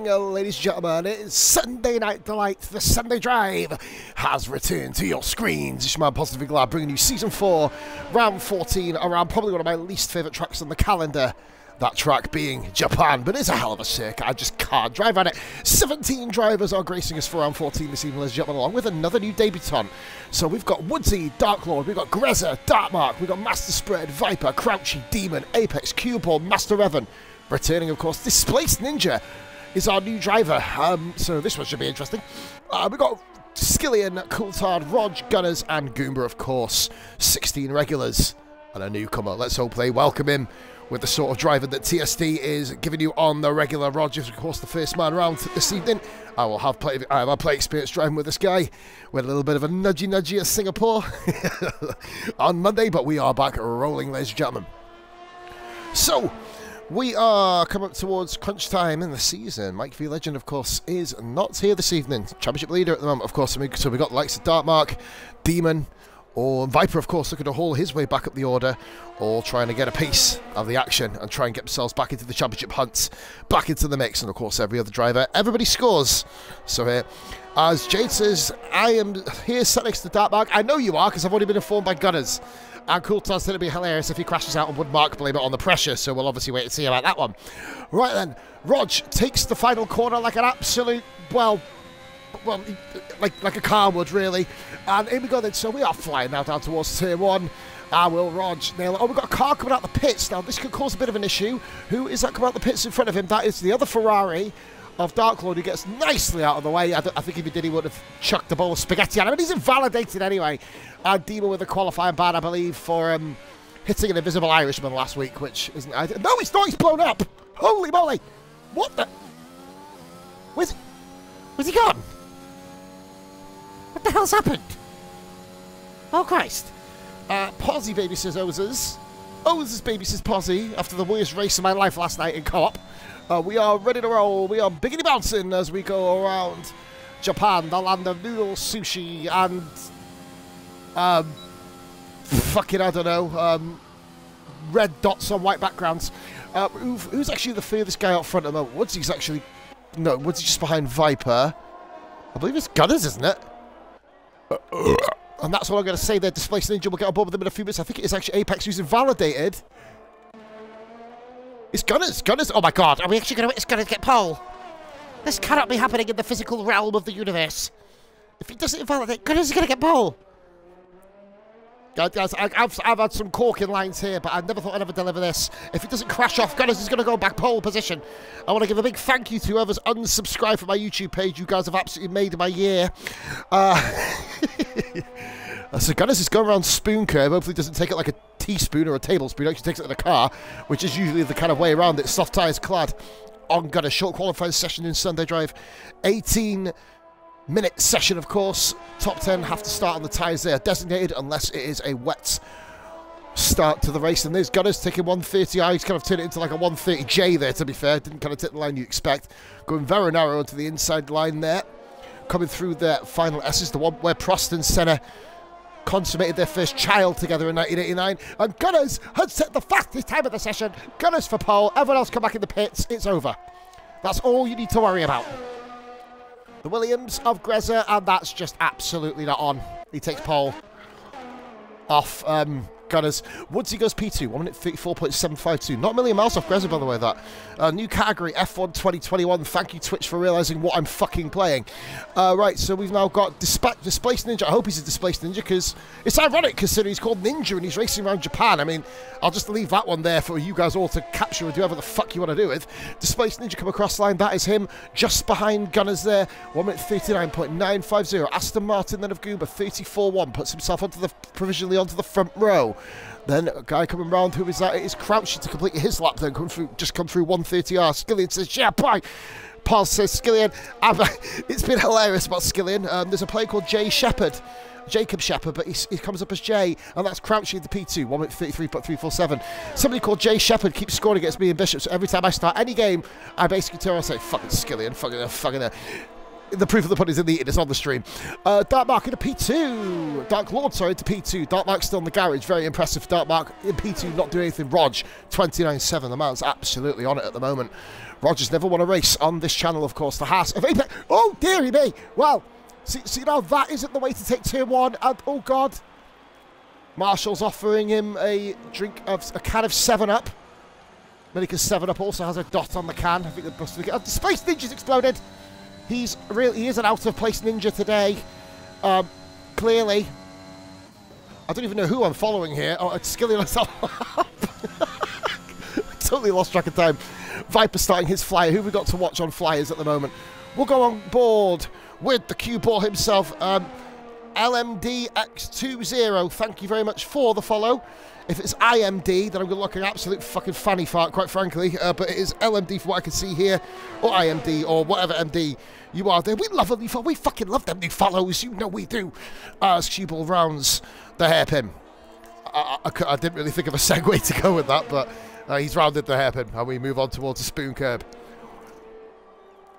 evening, ladies and gentlemen. It is Sunday Night Delight. The Sunday Drive has returned to your screens. It's your man Positively Glad, bringing you Season 4, Round 14, around probably one of my least favourite tracks on the calendar. That track being Japan, but it's a hell of a circuit. I just can't drive on it. 17 drivers are gracing us for round 14 this evening, ladies and gentlemen, along with another new debutant. So we've got Woodsy, Dark Lord, we've got Grezza, Darkmark, we've got Master Spread, Viper, Crouchy, Demon, Apex, Cubeball, Master Evan. Returning, of course, Displaced Ninja is our new driver. So this one should be interesting. We've got Skillian, Coulthard, Rog, Gunners, and Goomba, of course. 16 regulars and a newcomer. Let's hope they welcome him with the sort of driver that TSD is giving you on the regular. Rogers, of course, the first man round this evening. I have play experience driving with this guy. We had a little bit of a nudgy at Singapore on Monday, but we are back rolling, ladies and gentlemen. So we are coming up towards crunch time in the season. Mike V Legend, of course, is not here this evening. Championship leader at the moment, of course. So we got the likes of Darkmark, Demon, or Viper, of course, looking to haul his way back up the order, all trying to get a piece of the action and try and get themselves back into the championship hunt, back into the mix. And of course, every other driver, everybody scores. So here, as Jade says, I am here sat next to Darkmark. I know you are, because I've already been informed by Gunners. And Coulthard said it'd be hilarious if he crashes out and would Mark blame it on the pressure, so we'll obviously wait and see about that one. Right then, Rog takes the final corner like an absolute, well, like a car would, really. And here we go then. So we are flying now down towards Tier 1. Will Rog nail it? Oh, we've got a car coming out the pits. Now, this could cause a bit of an issue. Who is that coming out the pits in front of him? That is the other Ferrari of Dark Lord, who gets nicely out of the way. I think if he did, he would have chucked a bowl of spaghetti at him. And he's invalidated anyway. And Demon with a qualifying ban, I believe, for hitting an invisible Irishman last week, which isn't... No, he's not. He's blown up. Holy moly. What the... Where's he gone? What the hell's happened? Oh, Christ. Posy baby says Ozers. Ozers baby says Posy after the worst race of my life last night in co-op. We are ready to roll. We are biggity bouncing as we go around Japan, the land of noodles, sushi, and... fucking, I don't know, red dots on white backgrounds. Who's actually the furthest guy out front at the moment? Woodsy's actually... No, Woodsy's just behind Viper. I believe it's Gunners, isn't it? And that's what I'm going to say there. Displaced Ninja will get on board with them in a few minutes. I think it is actually Apex who's invalidated. It's Gunners. Gunners. Oh my god. Are we actually going to witness Gunners get pole? This cannot be happening in the physical realm of the universe. If he doesn't invalidate, Gunners is going to get pole. Guys, I've had some corking lines here, but I never thought I'd ever deliver this. If it doesn't crash off, Gunners is going to go back pole position. I want to give a big thank you to whoever's unsubscribed from my YouTube page. You guys have absolutely made my year. So Gunners is going around spoon curve. Hopefully doesn't take it like a teaspoon or a tablespoon. Actually takes it in a car, which is usually the kind of way around it. Soft tyres clad on Gunners. Short qualifying session in Sunday Drive. 18-minute session, of course. Top 10 have to start on the tyres they are designated unless it is a wet start to the race. And there's Gunners taking 130i. He's kind of turned it into like a 130J there, to be fair. Didn't kind of take the line you expect. Going very narrow onto the inside line there. Coming through their final S's, the one where Prost and Senna consummated their first child together in 1989. And Gunners had set the fastest time of the session. Gunners for pole. Everyone else come back in the pits. It's over. That's all you need to worry about. The Williams of Grezza, and that's just absolutely not on. He takes pole off Gunners. Woodsy goes P2, 1 minute 34.752. Not a million miles off Grezza, by the way, that. New category, F1 2021. Thank you, Twitch, for realising what I'm fucking playing. Right, so we've now got Displaced Ninja. I hope he's a Displaced Ninja, because it's ironic, considering he's called Ninja and he's racing around Japan. I mean, I'll just leave that one there for you guys all to capture and do whatever the fuck you want to do with. Displaced Ninja come across the line. That is him, just behind Gunners there. 1 minute 39.950. Aston Martin, then of Goomba, 34.1. Puts himself provisionally onto the front row. Then a guy coming round, who is that? It is Crouchy to complete his lap, then come through 130R. Skillian says, yeah, bye. Paul says, Skillian, it's been hilarious about Skillian. There's a player called Jacob Shepherd, but he comes up as Jay, and that's Crouchy in the P2, 1 minute 33.347. Somebody called Jay Shepherd keeps scoring against me and Bishop, so every time I start any game, I basically turn around and say, fucking Skillian, fucking The proof of the pudding is in the eating. It's on the stream. Dark Mark into P2. Dark Lord, sorry, into P2. Dark Mark's still in the garage. Very impressive. Dark Mark in P2, not doing anything. Rog, 29.7. The man's absolutely on it at the moment. Roger's never won a race on this channel, of course. The Haas of Apex. Oh, dearie me. Well, see now that isn't the way to take Tier 1. And, oh, God. Marshall's offering him a can of 7-Up. Because 7-Up also has a dot on the can. I think the Space Ninja's exploded. He is an out-of-place ninja today. Clearly. I don't even know who I'm following here. Oh, it's Skilly myself. Totally lost track of time. Viper starting his flyer. Who have we got to watch on flyers at the moment? We'll go on board with the cue ball himself. LMDX20. Thank you very much for the follow. If it's IMD, then I'm going to look an absolute fucking fanny fart, quite frankly. But it is LMD from what I can see here, or IMD, or whatever MD you are there. We love them. We fucking love them new follows. You know we do. As Cuball rounds the hairpin. I didn't really think of a segue to go with that, but he's rounded the hairpin, and we move on towards the spoon curb.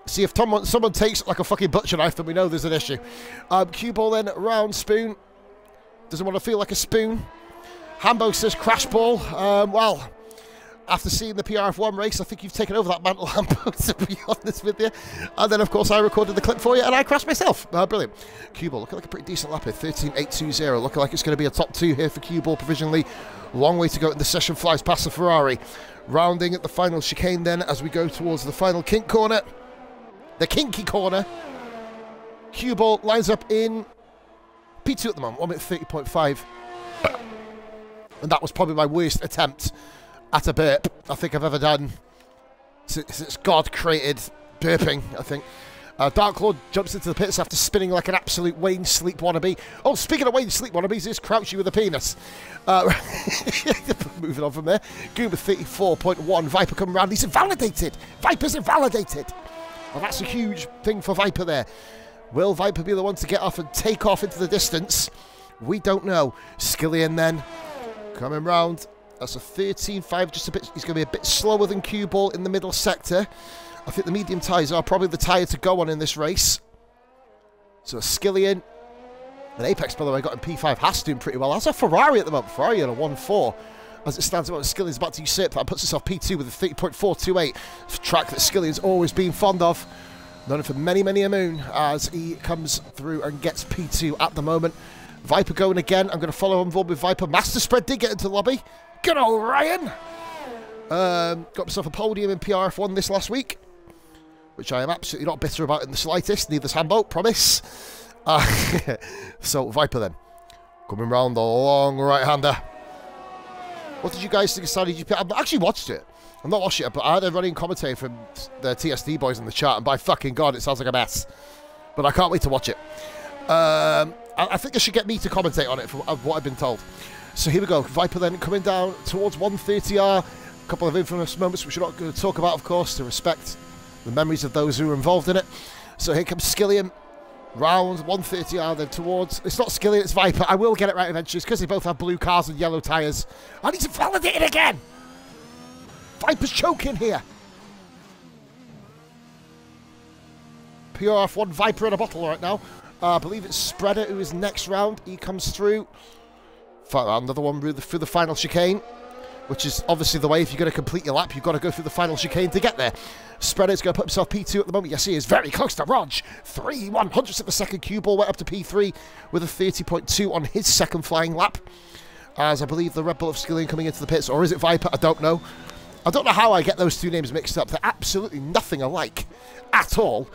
See, if someone takes like a fucking butcher knife, then we know there's an issue. Cuball then round spoon. Doesn't want to feel like a spoon. Hambo says crash ball. Well, after seeing the PRF1 race, I think you've taken over that mantle, Hambo, to be honest with you. And then, of course, I recorded the clip for you, and I crashed myself. Brilliant. Cuball looking like a pretty decent lap here. 13.820. Looking like it's going to be a top 2 here for Cuball provisionally. Long way to go in the session. Flies past the Ferrari. Rounding at the final chicane then as we go towards the final kink corner. The kinky corner. Cuball lines up in P2 at the moment. 1 minute 30.5. And that was probably my worst attempt at a burp I think I've ever done since God created burping, I think. Dark Lord jumps into the pits after spinning like an absolute Wayne Sleep wannabe. Oh, speaking of Wayne Sleep wannabes, here's Crouchy with a penis. Moving on from there. Goober 34.1. Viper coming around. He's invalidated. Viper's invalidated. Well, that's a huge thing for Viper there. Will Viper be the one to get off and take off into the distance? We don't know. Skillian then. Coming round, that's a 13.5, just a bit. He's going to be a bit slower than Cuball in the middle sector. I think the medium tyres are probably the tyre to go on in this race. So Skillian, and Apex, by the way, got in P5. Haas doing pretty well. That's a Ferrari at the moment. Ferrari on a 1.4. As it stands, Skillian's about to usurp that and puts himself P2 with a 30.428. Track that Skillian's always been fond of. Known him for many, many a moon as he comes through and gets P2 at the moment. Viper going again. I'm going to follow on board with Viper. Master Spread did get into the lobby. Good old Ryan. Got himself a podium in PRF1 this last week, which I am absolutely not bitter about in the slightest. Neither's Hambo, promise. So Viper then. Coming round the long right-hander. What did you guys think of Saudi GP? I've actually watched it. I'm not watching it, but I had a running commentary from the TSD boys in the chat, and by fucking God, it sounds like a mess. But I can't wait to watch it. I think they should get me to commentate on it from what I've been told. So here we go. Viper then coming down towards 130R. A couple of infamous moments which we're not going to talk about, of course, to respect the memories of those who were involved in it. So here comes Skillian. Round 130R then towards... It's not Skillian, it's Viper. I will get it right eventually. It's because they both have blue cars and yellow tyres. I need to validate it again. Viper's choking here. PRF1 Viper in a bottle right now. I believe it's Spreader who is next round. He comes through. Another one through the final chicane, which is obviously the way. If you're going to complete your lap, you've got to go through the final chicane to get there. Spreader's going to put himself P2 at the moment. Yes, he is very close to Rog. 3/100ths of a second. Cuball went up to P3 with a 30.2 on his second flying lap. As I believe the Red Bull of Skillian coming into the pits. Or is it Viper? I don't know. I don't know how I get those two names mixed up. They're absolutely nothing alike at all.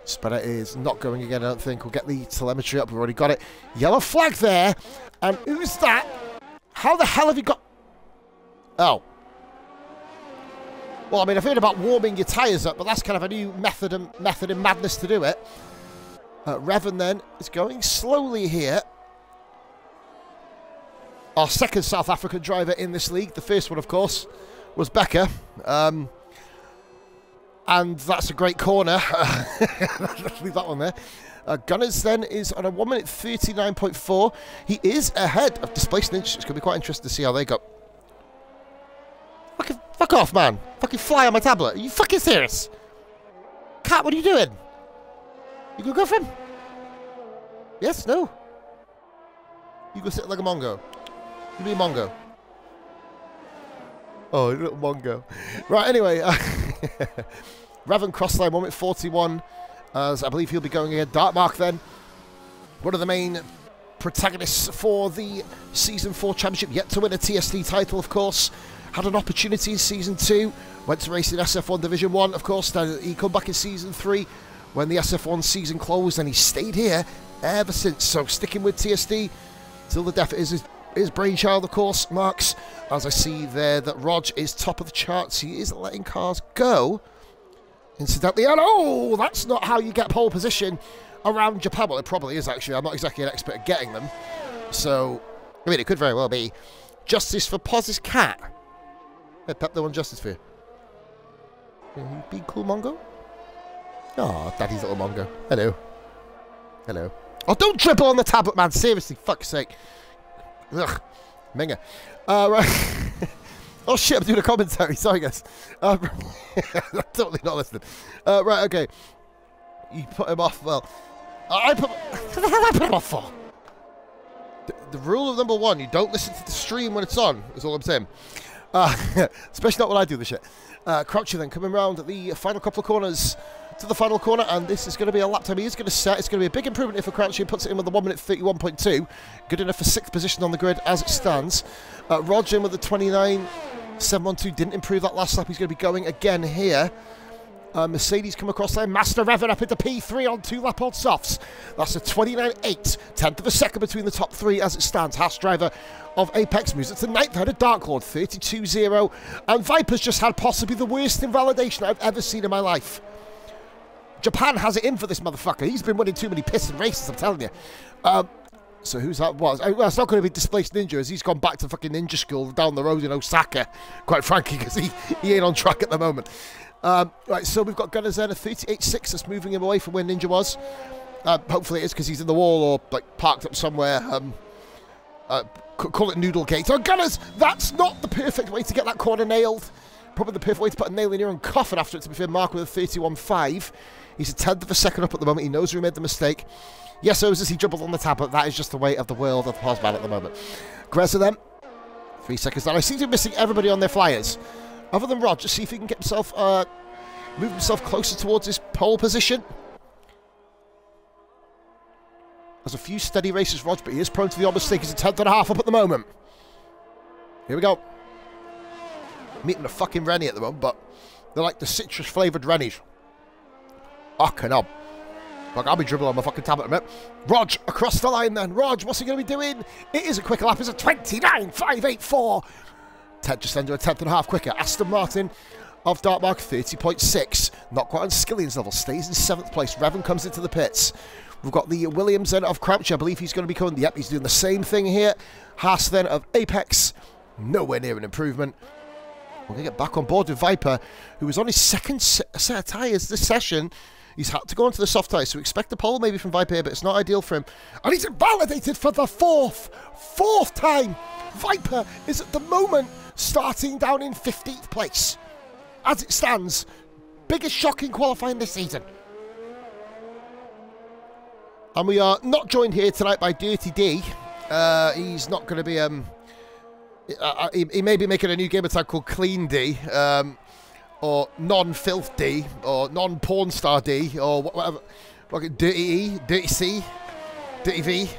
Spreader is not going again, I don't think. We'll get the telemetry up. We've already got it. Yellow flag there. And who's that? How the hell have you got... Oh. Well, I mean, I've heard about warming your tyres up, but that's kind of a new method in madness to do it. Revan then is going slowly here. Our second South African driver in this league. The first one, of course, was Becker. And that's a great corner. Let's leave that one there. Gunners then is on a 1 minute 39.4. He is ahead of Displaced Ninja. It's going to be quite interesting to see how they go. Fuck off, man. Fucking fly on my tablet. Are you fucking serious? Cat, what are you doing? You gonna go for him? Yes, no? You go sit like a Mongo. You be a Mongo. Oh, little Mongo. Right, anyway. Raven crossline 1 minute 41. As I believe he'll be going against Darkmark then. One of the main protagonists for the Season 4 Championship. Yet to win a TSD title, of course. Had an opportunity in Season 2. Went to race in SF1 Division 1, of course. Then he come back in Season 3 when the SF1 season closed. And he stayed here ever since. So sticking with TSD till the death is his brainchild, of course, Marks. As I see there that Rog is top of the charts. He is letting cars go. Incidentally, and oh, that's not how you get pole position around Japan. Well, it probably is, actually. I'm not exactly an expert at getting them. So, I mean, it could very well be. Justice for Poz's cat. Hey, Pep, the one justice for you. You being cool, Mongo? Oh, daddy's little Mongo. Hello. Hello. Oh, don't dribble on the tablet, man. Seriously, fuck's sake. Ugh. Minga. Right. Oh shit, I'm doing a commentary. Sorry, guys. I'm totally not listening. Right, okay. You put him off. Well, what the hell I put him off for? The rule of number 1, you don't listen to the stream when it's on, is all I'm saying. Especially not when I do the shit. Crouchy then coming round at the final couple of corners to the final corner, and this is going to be a lap time he is going to set. It's going to be a big improvement if Crouchy puts it in with the 1 minute 31.2. Good enough for 6th position on the grid as it stands. Roger in with the 29.712 didn't improve that last lap. He's going to be going again here. Mercedes come across there. Master revving up into P3 on 2 lap old softs. That's a 29.8, 10th of a second between the top 3 as it stands. Haas driver of Apex moves it to 9th ahead of Dark Lord, 32.0. And Viper's just had possibly the worst invalidation I've ever seen in my life. Japan has it in for this motherfucker. He's been winning too many piston races, I'm telling you. So who's that was? Well, it's not going to be Displaced Ninja, as he's gone back to fucking ninja school down the road in Osaka, quite frankly, because he ain't on track at the moment. Right, so we've got Gunners then, a 38.6 that's moving him away from where Ninja was. Hopefully it is because he's in the wall or like parked up somewhere. Call it Noodle Gate. So Gunners, that's not the perfect way to get that corner nailed. Probably the perfect way to put a nail in your own coffin after it, to be fair. Mark with a 31.5. He's a 10th of a second up at the moment. He knows he made the mistake. Yes, so as he dribbled on the tablet, that is just the way of the world of the Posman at the moment. Grezza then, 3 seconds down. I seem to be missing everybody on their flyers. Other than Rod, just see if he can get himself, move himself closer towards his pole position. There's a few steady races, Rod, but he is prone to the odd mistake. He's a 10th and a half up at the moment. Here we go. Meeting a fucking Rennie at the moment, but they're like the citrus-flavoured Rennies. Fucking up. Look, I'll be dribbling on my fucking tablet in a minute. Rog, across the line then. Rog, what's he going to be doing? It is a quicker lap. It's a 29.584. Ted just under a 10th and a half quicker. Aston Martin of Darkmark, 30.6. Not quite on Skillion's level. Stays in 7th place. Revan comes into the pits. We've got the Williams then of Crouch. I believe he's going to be coming. Yep, he's doing the same thing here. Haas then of Apex. Nowhere near an improvement. We're going to get back on board with Viper, who was on his 2nd set of tyres this session. He's had to go onto the soft tyres, so expect a pole maybe from Viper here, but it's not ideal for him. And he's invalidated for the fourth time. Viper is at the moment starting down in 15th place. As it stands, biggest shock in qualifying this season. And we are not joined here tonight by Dirty D. He's not going to be... he may be making a new gamer tag called Clean D. Or non-filth D, or non-porn star D, or whatever. Like Dirty E, Dirty C, Dirty V.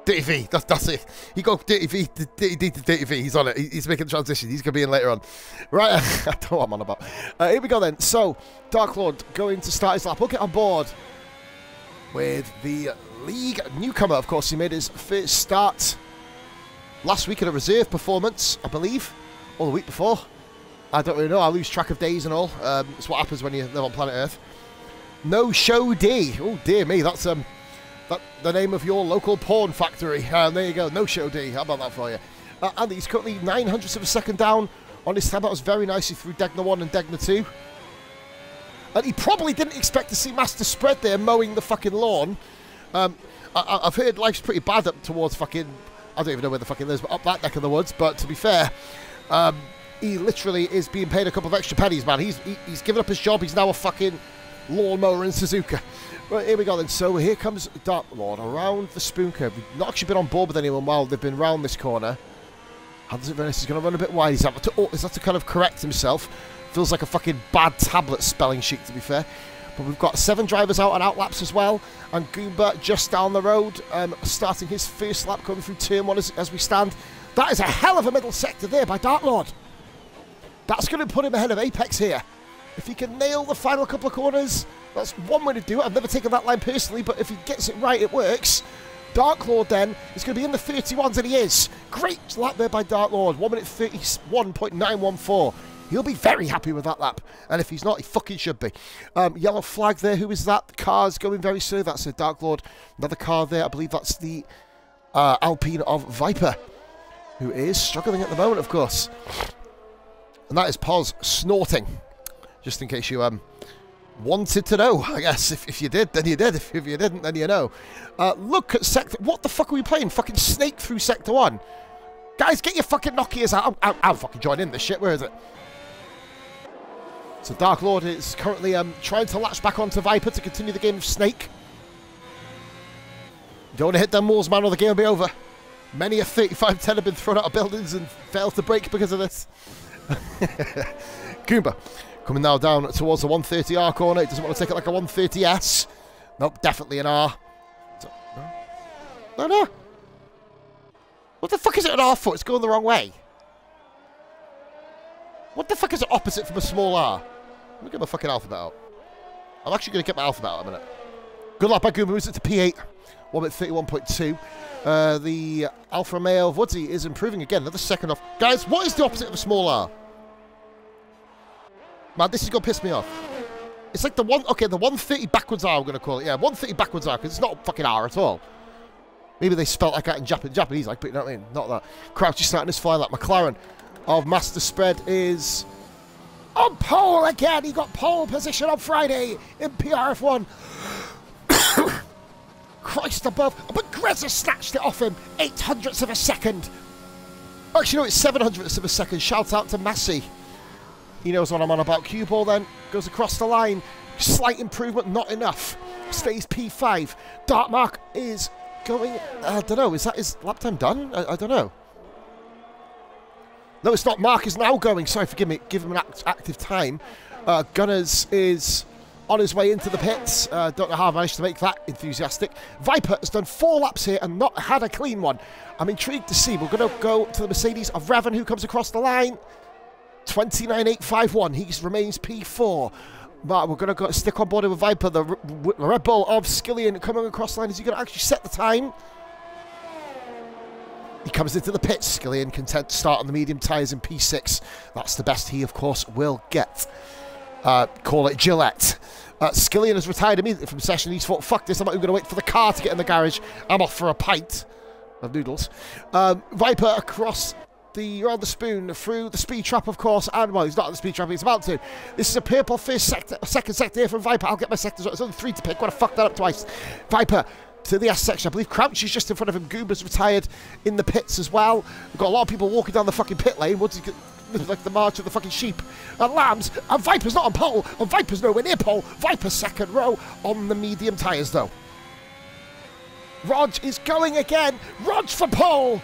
Dirty V, that's it. He got Dirty V, Dirty D to Dirty V. He's on it. He's making the transition. He's going to be in later on. Right, I don't know what I'm on about. Here we go then. So, Dark Lord going to start his lap. We'll get on board with the league newcomer, of course. He made his first start last week in a reserve performance, I believe, or the week before. I don't really know. I lose track of days and all. It's what happens when you live on planet Earth. No Show D. Oh, dear me. That's the name of your local porn factory. There you go. No Show D. How about that for you? And he's currently 900ths of a second down on his tab. That was very nicely through Degna 1 and Degna 2. And he probably didn't expect to see Master Spread there mowing the fucking lawn. I've heard life's pretty bad up towards fucking... I don't even know where the fucking lives, but up that neck of the woods. But to be fair... he literally is being paid a couple of extra pennies, man. He's given up his job. He's now a fucking Lawnmower and Suzuka. Right, here we go then. So here comes Dark Lord around the spoon curve. We've not actually been on board with anyone while they've been round this corner. Hands it Venice is going to run a bit wide. He's had to kind of correct himself. Feels like a fucking bad tablet spelling sheet, to be fair. But we've got 7 drivers out on outlaps as well. And Goomba just down the road, starting his first lap, coming through turn 1 as we stand. That is a hell of a middle sector there by Dark Lord. That's going to put him ahead of Apex here. If he can nail the final couple of corners, that's one way to do it. I've never taken that line personally, but if he gets it right, it works. Dark Lord then is going to be in the 31s, and he is. Great lap there by Dark Lord. 1 minute 31.914. He'll be very happy with that lap. And if he's not, he fucking should be. Yellow flag there. Who is that? The car's going very slow. That's a Dark Lord. Another car there. I believe that's the Alpine of Viper, who is struggling at the moment, of course. And that is Poz snorting. Just in case you wanted to know, I guess. If you did, then you did. If you didn't, then you know. Look at Sector... What the fuck are we playing? Fucking Snake through Sector 1. Guys, get your fucking Nokias out. I'll fucking join in this shit. Where is it? So Dark Lord is currently trying to latch back onto Viper to continue the game of Snake. Don't want to hit them walls, man, or the game will be over. Many a 35-10 have been thrown out of buildings and failed to break because of this. Goomba coming now down towards the 130R corner. He doesn't want to take it like a 130S. Nope, definitely an R. No. What the fuck is it an R for? It's going the wrong way. What the fuck is it opposite from a small R? Let me get my fucking alphabet out. I'm actually going to get my alphabet out in a minute. Good luck by Goomba. Moves it to P8. 1 minute 31.2. The Alfa Romeo of Woodsy is improving again. Another second off. Guys, what is the opposite of a small R? Man, this is going to piss me off. It's like the 130 backwards R, I'm going to call it. Yeah, 130 backwards R, because it's not a fucking R at all. Maybe they spelt like that in Japanese, like, but you know what I mean? Not that. Crouch is starting his fly like McLaren of Master Spread is on pole again. He got pole position on Friday in PRF1. Christ above. But Grezza snatched it off him. 800ths of a second. Actually, no, it's 700ths of a second. Shout out to Massey. He knows what I'm on about. Cue ball then goes across the line. Slight improvement, not enough. Stays P5. Dartmark is going... I don't know. Is that his lap time done? I don't know. No, it's not. Mark is now going. Sorry, forgive me. Give him an active time. Gunners is on his way into the pits. Don't know how I managed to make that enthusiastic. Viper has done 4 laps here and not had a clean one. I'm intrigued to see. We're going to go to the Mercedes of Revan, who comes across the line. 29.851. He remains P4. But we're going to stick on board with Viper. The Red Bull of Skillian coming across the line. Is he going to actually set the time? He comes into the pits. Skillian content to start on the medium tyres in P6. That's the best he, of course, will get. Call it Gillette. Skillian has retired immediately from session. He's thought, fuck this, I'm not even going to wait for the car to get in the garage. I'm off for a pint of noodles. Viper across around the spoon, through the speed trap, of course, and, well, he's not at the speed trap, he's about to. This is a purple first sector, second sector here from Viper. I'll get my sectors right. There's only 3 to pick. Gotta fuck that up twice. Viper to the S section. I believe Crouch is just in front of him. Goomba's retired in the pits as well. We've got a lot of people walking down the fucking pit lane. What's he like the march of the fucking sheep? And Lambs, and Viper's not on pole, and Viper's nowhere near pole. Viper's second row on the medium tyres, though. Rog is going again. Rog for pole.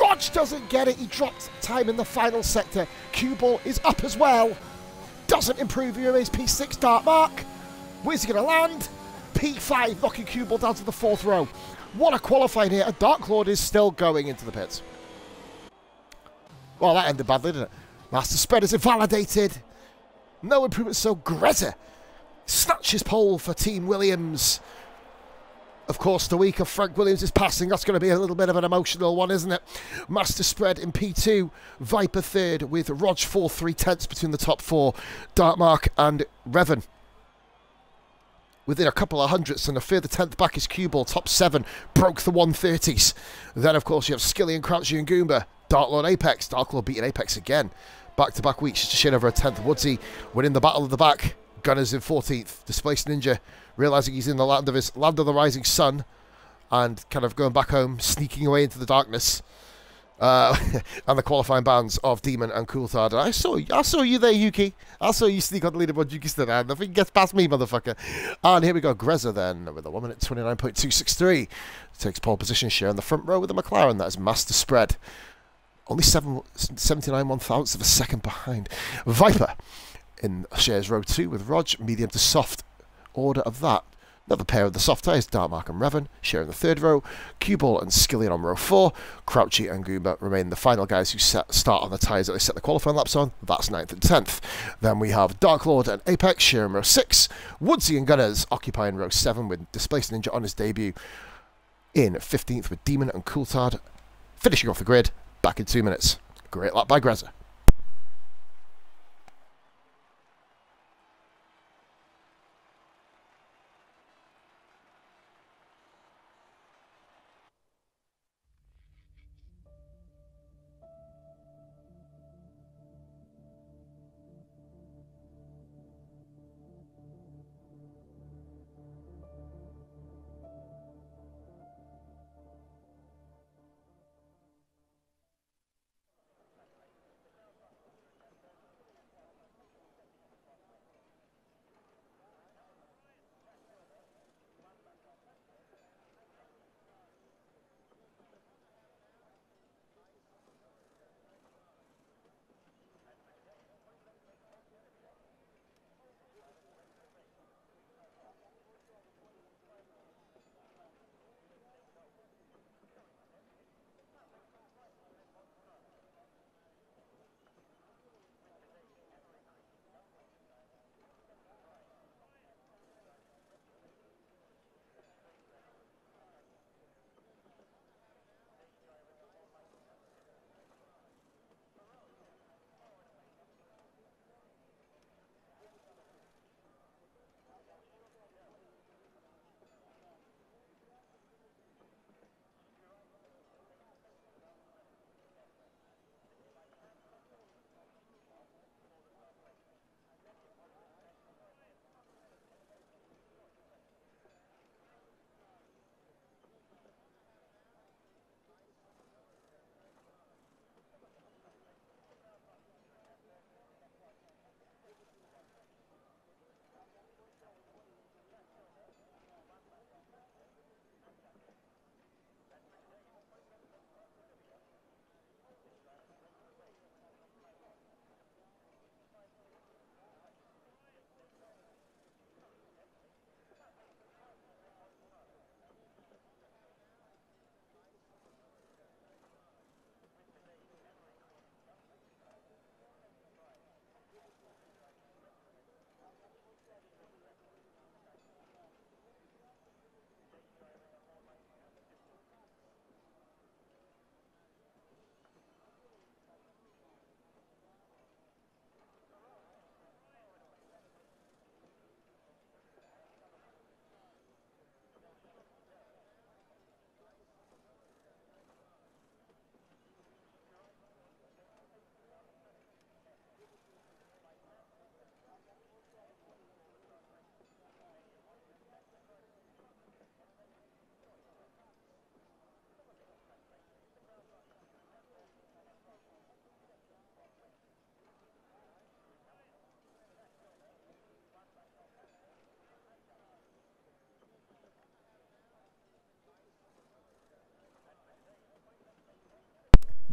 Rog doesn't get it. He dropped time in the final sector. Cue ball is up as well. Doesn't improve. He remains P6. Dartmark. Where's he going to land? P5, knocking Cue ball down to the 4th row. What a qualifying here. And Dark Lord is still going into the pits. Well, that ended badly, didn't it? Master Spread is invalidated. No improvement. So Grezza snatches pole for Team Williams. Of course, the week of Frank Williams is passing. That's going to be a little bit of an emotional one, isn't it? Master Spread in P2. Viper 3rd with Rog 4th, 3/10 between the top 4. Dartmark and Revan within a couple of hundredths, and a further 10th back is Cue ball. Top 7 broke the 130s. Then, of course, you have Skillian, Crouchy and Goomba. Dark Lord Apex. Dark Lord beating Apex again. Back-to-back weeks, just a shade over a 10th. Woodsy winning the battle of the back. Gunners in 14th. Displaced Ninja, realising he's in the land of the rising sun, and kind of going back home, sneaking away into the darkness. And the qualifying bands of Demon and Coulthard. I saw you there, Yuki. I saw you sneak on the leaderboard, Yuki stood there. Nothing gets past me, motherfucker. And here we go, Grezza then, with a 1 minute 29.263. Takes pole position, sharing the front row with the McLaren. That is master spread. Only 79 1/1000 of a second behind. Viper shares row 2 with Rog, medium to soft order of that. Another pair of the soft tyres, Dartmark and Revan, sharing the third row. Q-Ball and Skillion on row 4. Crouchy and Goomba remain the final guys who start on the tyres that they set the qualifying laps on. That's 9th and 10th. Then we have Dark Lord and Apex sharing row 6. Woodsy and Gunners occupying row 7 with Displaced Ninja on his debut in 15th with Demon and Coulthard finishing off the grid back in 2 minutes. Great lap by Grezza.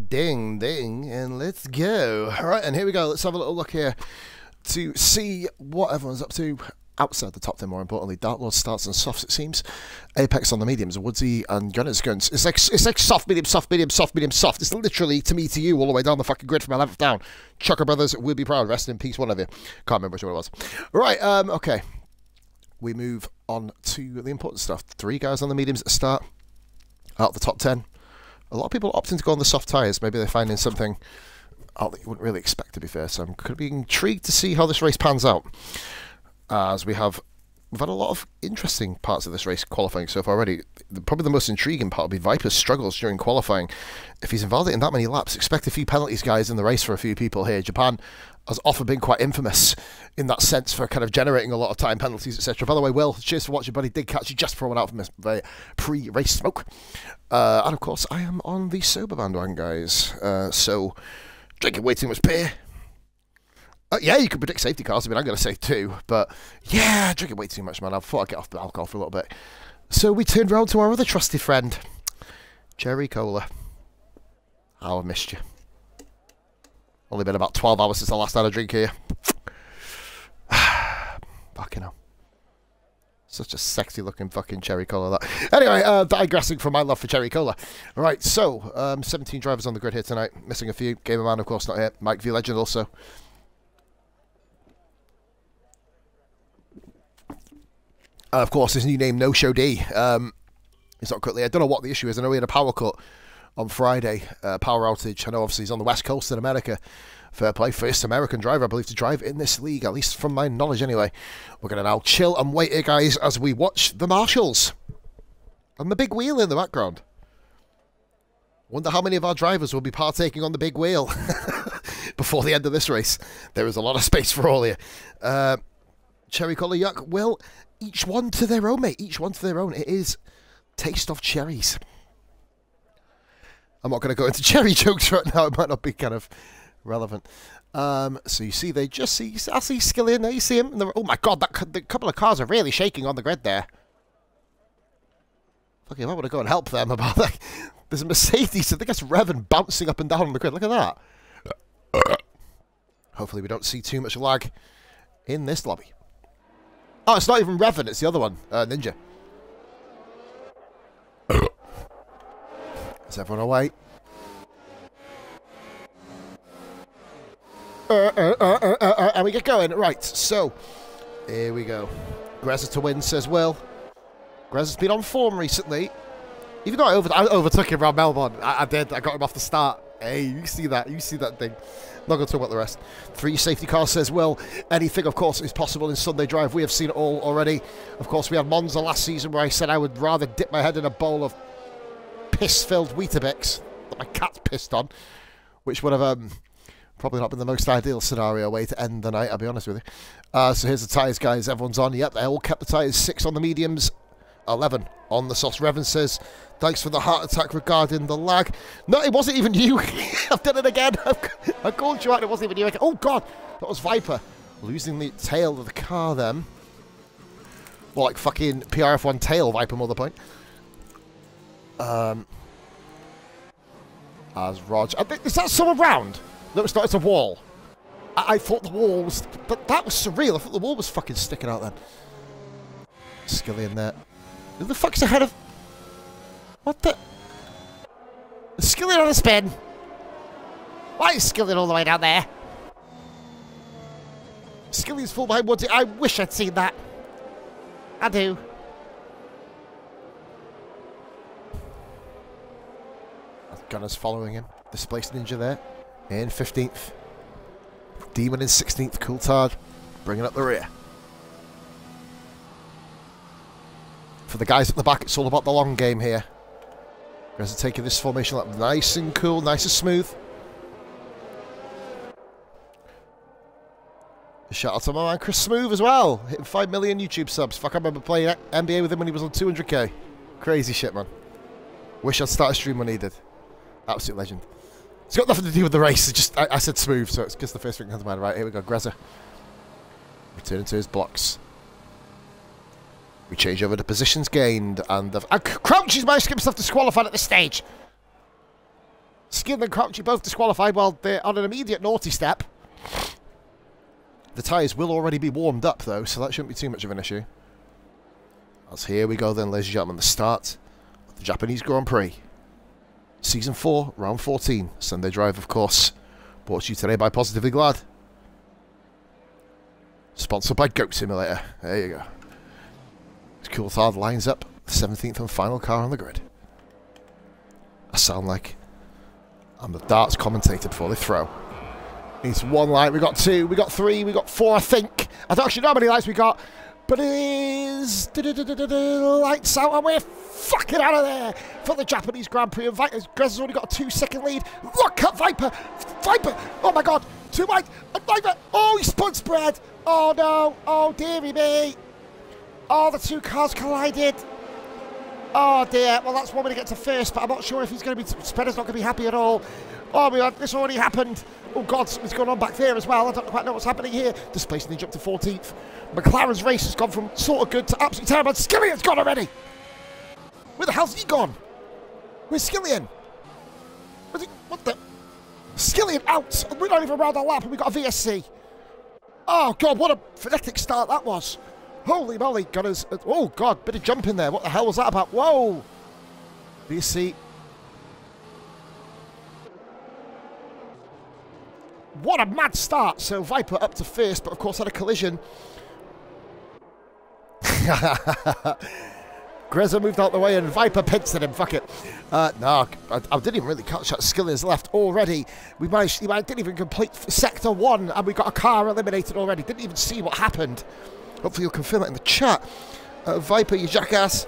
Ding, ding, and let's go. All right, and here we go. Let's have a little look here to see what everyone's up to outside the top 10, more importantly. Dark Lord starts on softs, it seems. Apex on the mediums. Woodsy and Gunners going. It's like soft, medium, soft, medium, soft, medium, soft. It's literally, to me, to you, all the way down the fucking grid from 11th down. Chucker Brothers will be proud. Rest in peace, one of you. Can't remember which one it was. Right, okay. We move on to the important stuff. 3 guys on the mediums at the start. Out of the top 10. A lot of people opting to go on the soft tyres. Maybe they're finding something out that you wouldn't really expect, to be fair. So I'm going to be intrigued to see how this race pans out. As we've had a lot of interesting parts of this race qualifying so far already. Probably the most intriguing part will be Viper's struggles during qualifying. If he's involved in that many laps, expect a few penalties, guys, in the race for a few people here. Japan has often been quite infamous in that sense for kind of generating a lot of time penalties, etc. By the way, Will, cheers for watching, buddy. Did catch you just before I went out from this pre-race smoke. And of course, I am on the sober bandwagon, guys. So, drinking way too much beer. Yeah, you can predict safety cars. I mean, I'm going to say 2. But, yeah, drinking way too much, man. I thought I'd get off the alcohol for a little bit. So, we turned round to our other trusty friend, Cherry Cola. How I missed you. Only been about 12 hours since I last had a drink here. Fucking hell. Such a sexy looking fucking cherry cola, that. Anyway, digressing from my love for cherry cola. Right, so, 17 drivers on the grid here tonight. Missing a few. Gamer Man, of course, not here. Mike V Legend also. Of course, his new name, No Show D. It's not currently. I don't know what the issue is. I know he had a power cut on Friday, power outage. I know obviously he's on the West Coast in America. Fair play, first American driver, I believe, to drive in this league, at least from my knowledge anyway. We're going to now chill and wait here, guys, as we watch the marshals. And the big wheel in the background. Wonder how many of our drivers will be partaking on the big wheel before the end of this race. There is a lot of space for all here. Cherry Cola Yuck, well, each one to their own, mate. Each one to their own. It is taste of cherries. I'm not going to go into cherry jokes right now. It might not be kind of relevant. So you see, I see Skilly in there. You see him? Oh my God, the couple of cars are really shaking on the grid there. Fuck, I want to go and help them about that. There's a Mercedes, I think it's revving, bouncing up and down on the grid. Look at that. Hopefully we don't see too much lag in this lobby. Oh, it's not even revving, it's the other one, Ninja. Is everyone away? And we get going. Right, so, here we go. Grezza to win, says Will. Grezza's been on form recently. Even though I overtook him around Melbourne. I did. I got him off the start. Hey, you see that. You see that thing. Not going to talk about the rest. 3 safety cars, says Will. Anything, of course, is possible in Sunday Drive. We have seen it all already. Of course, we had Monza last season where I said I would rather dip my head in a bowl of piss-filled Weetabix that my cat's pissed on, which would have probably not been the most ideal scenario way to end the night, I'll be honest with you. So here's the tyres, guys. Everyone's on. Yep, they all kept the tyres. 6 on the mediums, 11 on the softs. Revan says, thanks for the heart attack regarding the lag. No, it wasn't even you. I've done it again. I called you out. It wasn't even you. Oh, God. That was Viper. Losing the tail of the car then. More like fucking PRF1 tail, Viper, more the point. As Rog. Is that someone round? No, it's not. It's a wall. I thought the wall was... But that was surreal. I thought the wall was fucking sticking out then. Skilly in there. Who the fuck's ahead of... What the... Skilly on a spin. Why is Skilly all the way down there? Skilly's full behind Woody. I wish I'd seen that. I do. Gunner's following him. Displaced Ninja there. In 15th. Demon in 16th. Coulthard bringing up the rear. For the guys at the back, it's all about the long game here. Guys are taking this formation up nice and cool, nice and smooth. Shout out to my man Chris Smooth as well. Hitting 5 million YouTube subs. Fuck, I remember playing NBA with him when he was on 200k. Crazy shit, man. Wish I'd started stream when he did. Absolute legend. It's got nothing to do with the race. It's just I said smooth, so it's just the first thing that comes to mind. Right, here we go. Grezza. Returning to his blocks. We change over to positions gained, and Crouchy's managed to get himself disqualified at this stage. Skin and Crouchy both disqualified while they're on an immediate naughty step. The tyres will already be warmed up, though, so that shouldn't be too much of an issue. As here we go then, ladies and gentlemen, the start of the Japanese Grand Prix. Season 4, Round 14. Sunday Drive, of course. Brought to you today by Positively Glad. Sponsored by Goat Simulator. There you go. Coulthard lines up, the 17th and final car on the grid. I sound like I'm the darts commentator before they throw. It's 1 light, we got 2, we got 3, we got 4, I think. I don't actually know how many lights we got, but it is lights out and we're fucking out of there for the Japanese Grand Prix. Grezza's only got a 2-second lead. Look at Viper! Viper! Oh my God! Too wide. And Viper. Oh, he spun spread. Oh, no. Oh, dearie me. Oh, the two cars collided. Oh, dear. Well, that's one way to get to first, but I'm not sure if he's going to be... Spreader's not going to be happy at all. Oh, my God, this already happened. Oh, God, something's going on back there as well. I don't quite know what's happening here. Displaced Ninja up to 14th. McLaren's race has gone from sort of good to absolutely terrible. Skillian's gone already. Where the hell's he gone? Where's Skillian? What the? Skillian out. We're not even around our lap and we got a VSC. Oh, God, what a frenetic start that was. Holy moly, Gunners. Oh, God, bit of jump in there. What the hell was that about? Whoa. VSC. What a mad start. So Viper up to first, but of course had a collision. Grezza moved out the way and Viper pincered him. Fuck it. No, I didn't even really catch that. Skillian's left already. He didn't even complete sector 1 and we got a car eliminated already. Didn't even see what happened. Hopefully you'll confirm it in the chat. Viper, you jackass.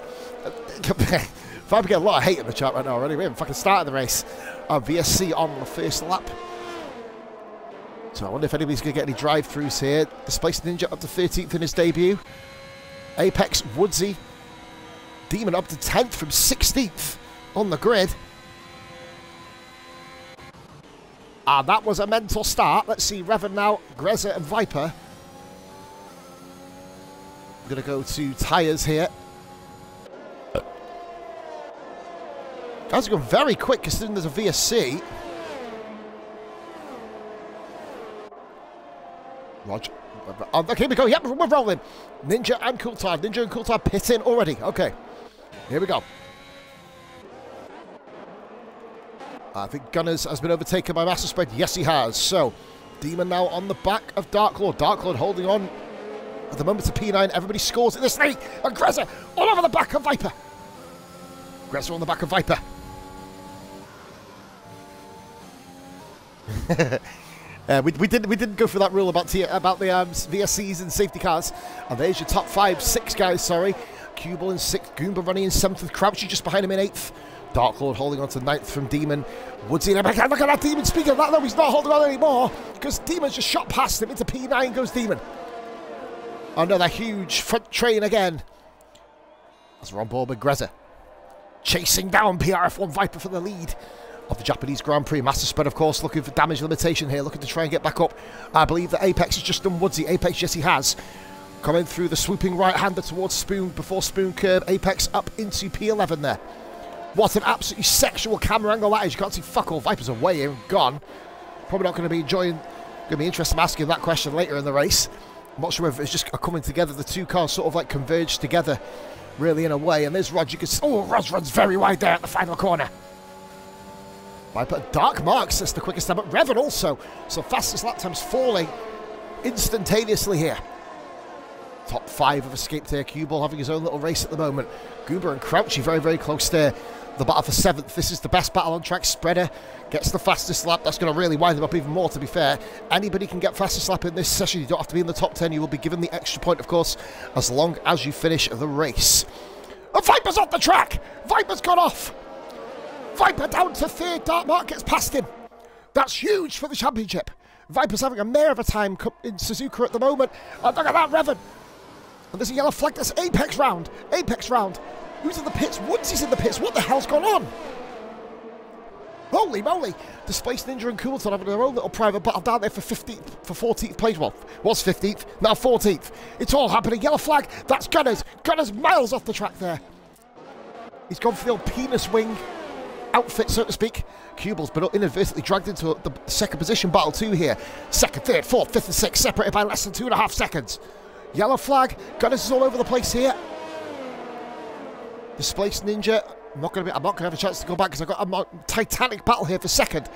Viper get a lot of hate in the chat right now already. We haven't fucking started the race. VSC on the first lap. So I wonder if anybody's going to get any drive-throughs here. Displaced Ninja up to 13th in his debut. Apex, Woodsy, Demon up to 10th from 16th on the grid. And that was a mental start. Let's see Revan now, Grezza and Viper. I'm going to go to tyres here. Guys are going very quick considering there's a VSC. Roger. Okay, here we go. Yep, we're rolling. Ninja and Coulthard. Ninja and Coulthard pit in already. Okay. Here we go. I think Gunners has been overtaken by Master Spread. Yes, he has. So, Demon now on the back of Dark Lord. Dark Lord holding on at the moment to P9. Everybody scores in this lead. And Grezza all over the back of Viper. Grezza on the back of Viper. We didn't go through that rule about the VSCs and safety cars. And there's your top 6 guys, sorry. Cubel in 6th, Goomba running in 7th with Crouchy just behind him in 8th. Dark Lord holding on to 9th from Demon. Woodsy in the back. Look at that Demon. Speaking of that, though, he's not holding on anymore because Demon's just shot past him. Into P9 goes Demon. Another huge front train again. As we're on board with Grezza. Chasing down PRF1 Viper for the lead of the Japanese Grand Prix. Master Spread, of course, looking for damage limitation here, looking to try and get back up. I believe that Apex has just done Woodsy. Apex, yes, he has. Coming through the swooping right-hander towards Spoon before Spoon curb. Apex up into P11 there. What an absolutely sexual camera angle that is. You can't see fuck all. Viper's away and gone. Probably not going to be enjoying... Going to be interested in asking that question later in the race. I'm not sure if it's just coming together. The two cars sort of like converged together, really, in a way. And there's Rod. You can see... Oh, Rod runs very wide there at the final corner. Viper, Dark Marks, that's the quickest time, but Revan also. So fastest lap times falling instantaneously here. Top 5 have escaped here. Cuball having his own little race at the moment. Goober and Crouchy very, very close there. The battle for 7th. This is the best battle on track. Spreader gets the fastest lap. That's going to really wind them up even more, to be fair. Anybody can get fastest lap in this session. You don't have to be in the top 10. You will be given the extra point, of course, as long as you finish the race. And Viper's off the track. Viper's gone off. Viper down to 3rd. Dark Mark gets past him. That's huge for the championship. Viper's having a mare of a time in Suzuka at the moment. And look at that, Revan. And there's a yellow flag. That's Apex round. Apex round. Who's in the pits? Woodsy's in the pits. What the hell's gone on? Holy moly. Displaced Ninja and Coulthard having their own little private battle down there for 14th place. Well, was 15th, now 14th. It's all happening. Yellow flag. That's Gunners. Gunners miles off the track there. He's gone for the old penis wing outfit, so to speak. Cubel's been inadvertently dragged into the second position battle too here. 2nd, 3rd, 4th, 5th and 6th separated by less than 2.5 seconds. Yellow flag. Gunners is all over the place here. Displaced Ninja. I'm not going to have a chance to go back because I've got a titanic battle here for 2nd.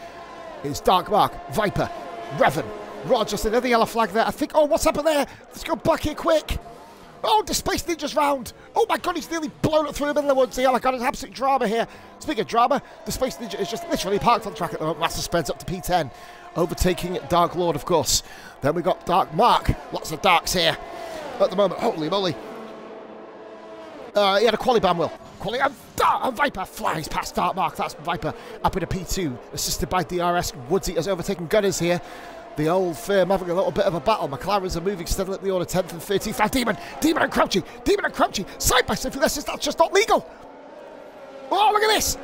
It's Dark Mark, Viper, Revan, Rod, just another yellow flag there. I think, oh, what's happened there? Let's go back here quick. Oh, Displaced Ninja's round. Oh my God, he's nearly blown it through the middle of the woods. Oh my God, it's absolute drama here. Speaking of drama, Displaced Ninja is just literally parked on the track at the moment. Master Spreads up to P10, overtaking Dark Lord, of course. Then we got Dark Mark. Lots of darks here at the moment. Holy moly. He had a quali ban wheel. And Viper flies past Dark Mark. That's Viper up in a P2, assisted by DRS. Woodsy has overtaken Gunners here. The old firm having a little bit of a battle. McLarens are moving steadily up the order, 10th and 13th. Now Demon and Crouchy, side by side. That's just not legal. Oh, look at this.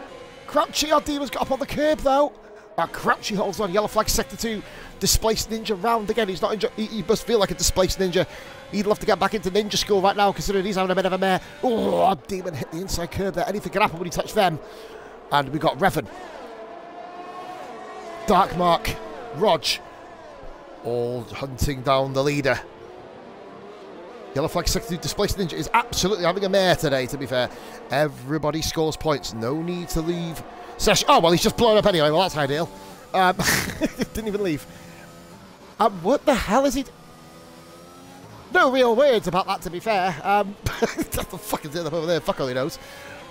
Crouchy, our Demon's got up on the curb though. Crouchy holds on. Yellow flag, sector 2. Displaced Ninja round again. He's not injured. He must feel like a displaced Ninja. He'd love to get back into Ninja school right now, considering he's having a bit of a mare. Oh, Demon hit the inside curb there. Anything can happen when he touched them. And we got Revan, Dark Mark, Rog, all hunting down the leader. Yellow flag, sector 2. Displaced Ninja is absolutely having a mare today, to be fair. Everybody scores points. No need to leave. Oh, well, he's just blown up anyway. Well, that's ideal. Didn't even leave. What the hell is he? No real words about that, to be fair. What the fuck is it up over there? Fuck only knows.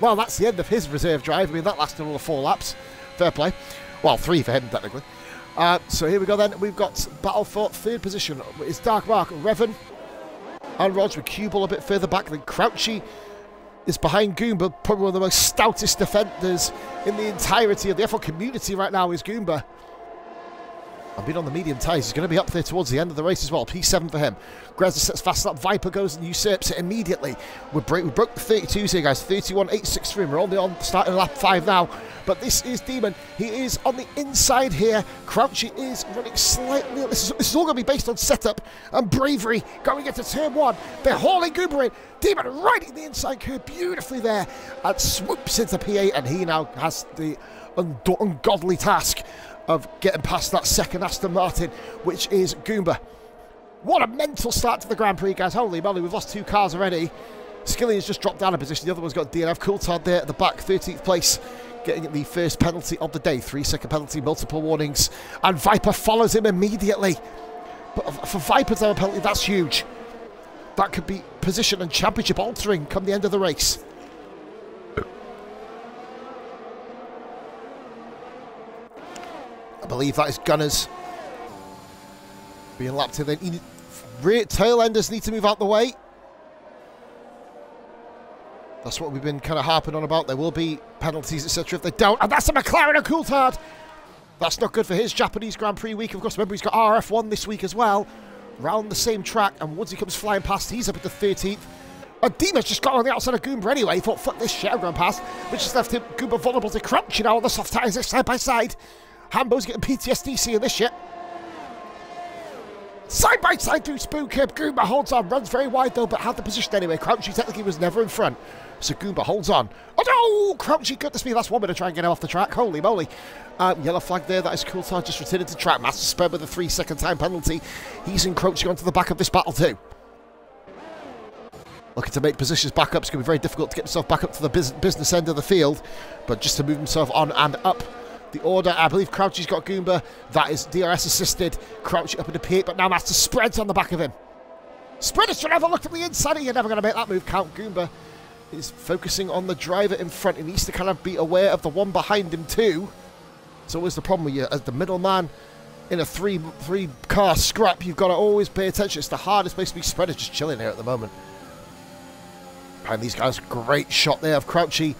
Well, that's the end of his reserve drive. I mean, that lasted all 4 laps. Fair play. Well, 3 for him, technically. So here we go then. We've got battle for 3rd position. It's Dark Mark, Revan, and Rog with Cue Ball a bit further back. Then Crouchy is behind Goomba, probably one of the most stoutest defenders in the entirety of the F1 community right now is Goomba. And being on the medium tyres, he's going to be up there towards the end of the race as well. P7 for him. Grezza sets fast up. Viper goes and usurps it immediately. We broke the 32s here, guys. 31.863. We're only on starting lap 5 now. But this is Demon. He is on the inside here. Crouchy is running slightly. This is all going to be based on setup and bravery. Going into turn 1. They're hauling Goomba in. Demon right in the inside curve beautifully there. And swoops into P8. And he now has the ungodly task of getting past that second Aston Martin, which is Goomba. What a mental start to the Grand Prix, guys. Holy moly, we've lost 2 cars already. Skillian's just dropped down a position. The other one's got DNF. Coulthard there at the back, 13th place, getting the first penalty of the day. 3-second penalty, multiple warnings. And Viper follows him immediately. But for Viper to have a penalty, that's huge. That could be position and championship altering come the end of the race. I believe that is Gunners being lapped in. Tail enders need to move out the way. That's what we've been kind of harping on about. There will be penalties, etc. if they don't. And that's a McLaren and Coulthard. That's not good for his Japanese Grand Prix week. Of course, remember, he's got RF1 this week as well. Round the same track. And once he comes flying past, he's up at the 13th. And Demon's just got on the outside of Goomba anyway. He thought, fuck this shit, I'm going past. Which just left him Goomba vulnerable to Crouchy now on the soft tyres side by side. Hambo's getting PTSD seeing this shit. Side by side through Spoon Curb. Goomba holds on. Runs very wide though, but had the position anyway. Crouchy technically was never in front. So Goomba holds on. Oh no! Crouchy, goodness me, that's one way to try and get him off the track. Holy moly. Yellow flag there. That is Coulthard just returning to track. Master Spread with a 3-second time penalty. He's encroaching onto the back of this battle too. Looking to make positions back up. It's going to be very difficult to get himself back up to the business end of the field. But just to move himself on and up the order. I believe Crouchy's got Goomba. That is DRS assisted. Crouchy up into P8, but now Master Spread's on the back of him. Spread is trying to have a look at the inside. You're never going to make that move count. Goomba is focusing on the driver in front. He needs to kind of be aware of the one behind him too. It's always the problem with you as the middleman in a three-car scrap. You've got to always pay attention. It's the hardest place to be. Spread is just chilling here at the moment. Behind these guys, great shot there of Crouchy.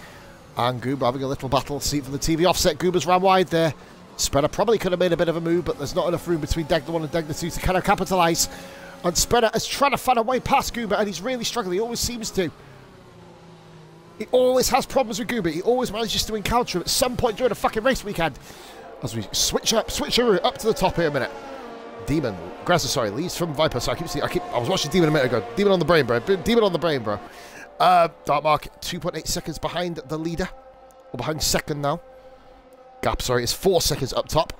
And Goomba having a little battle. See it from the TV offset. Goomba's ran wide there. Spreader probably could have made a bit of a move, but there's not enough room between Degner 1 and Degner 2 to kind of capitalise. And Spreader is trying to find a way past Goomba, and he's really struggling. He always seems to. He always has problems with Goomba. He always manages to encounter him at some point during a fucking race weekend. As we switch a route up to the top here a minute. Demon, Grezza, sorry, leads from Viper. So I was watching Demon a minute ago. Demon on the brain, bro. Demon on the brain, bro. Dark Mark 2.8 seconds behind the leader, or behind second now. Gap, sorry, is 4 seconds up top.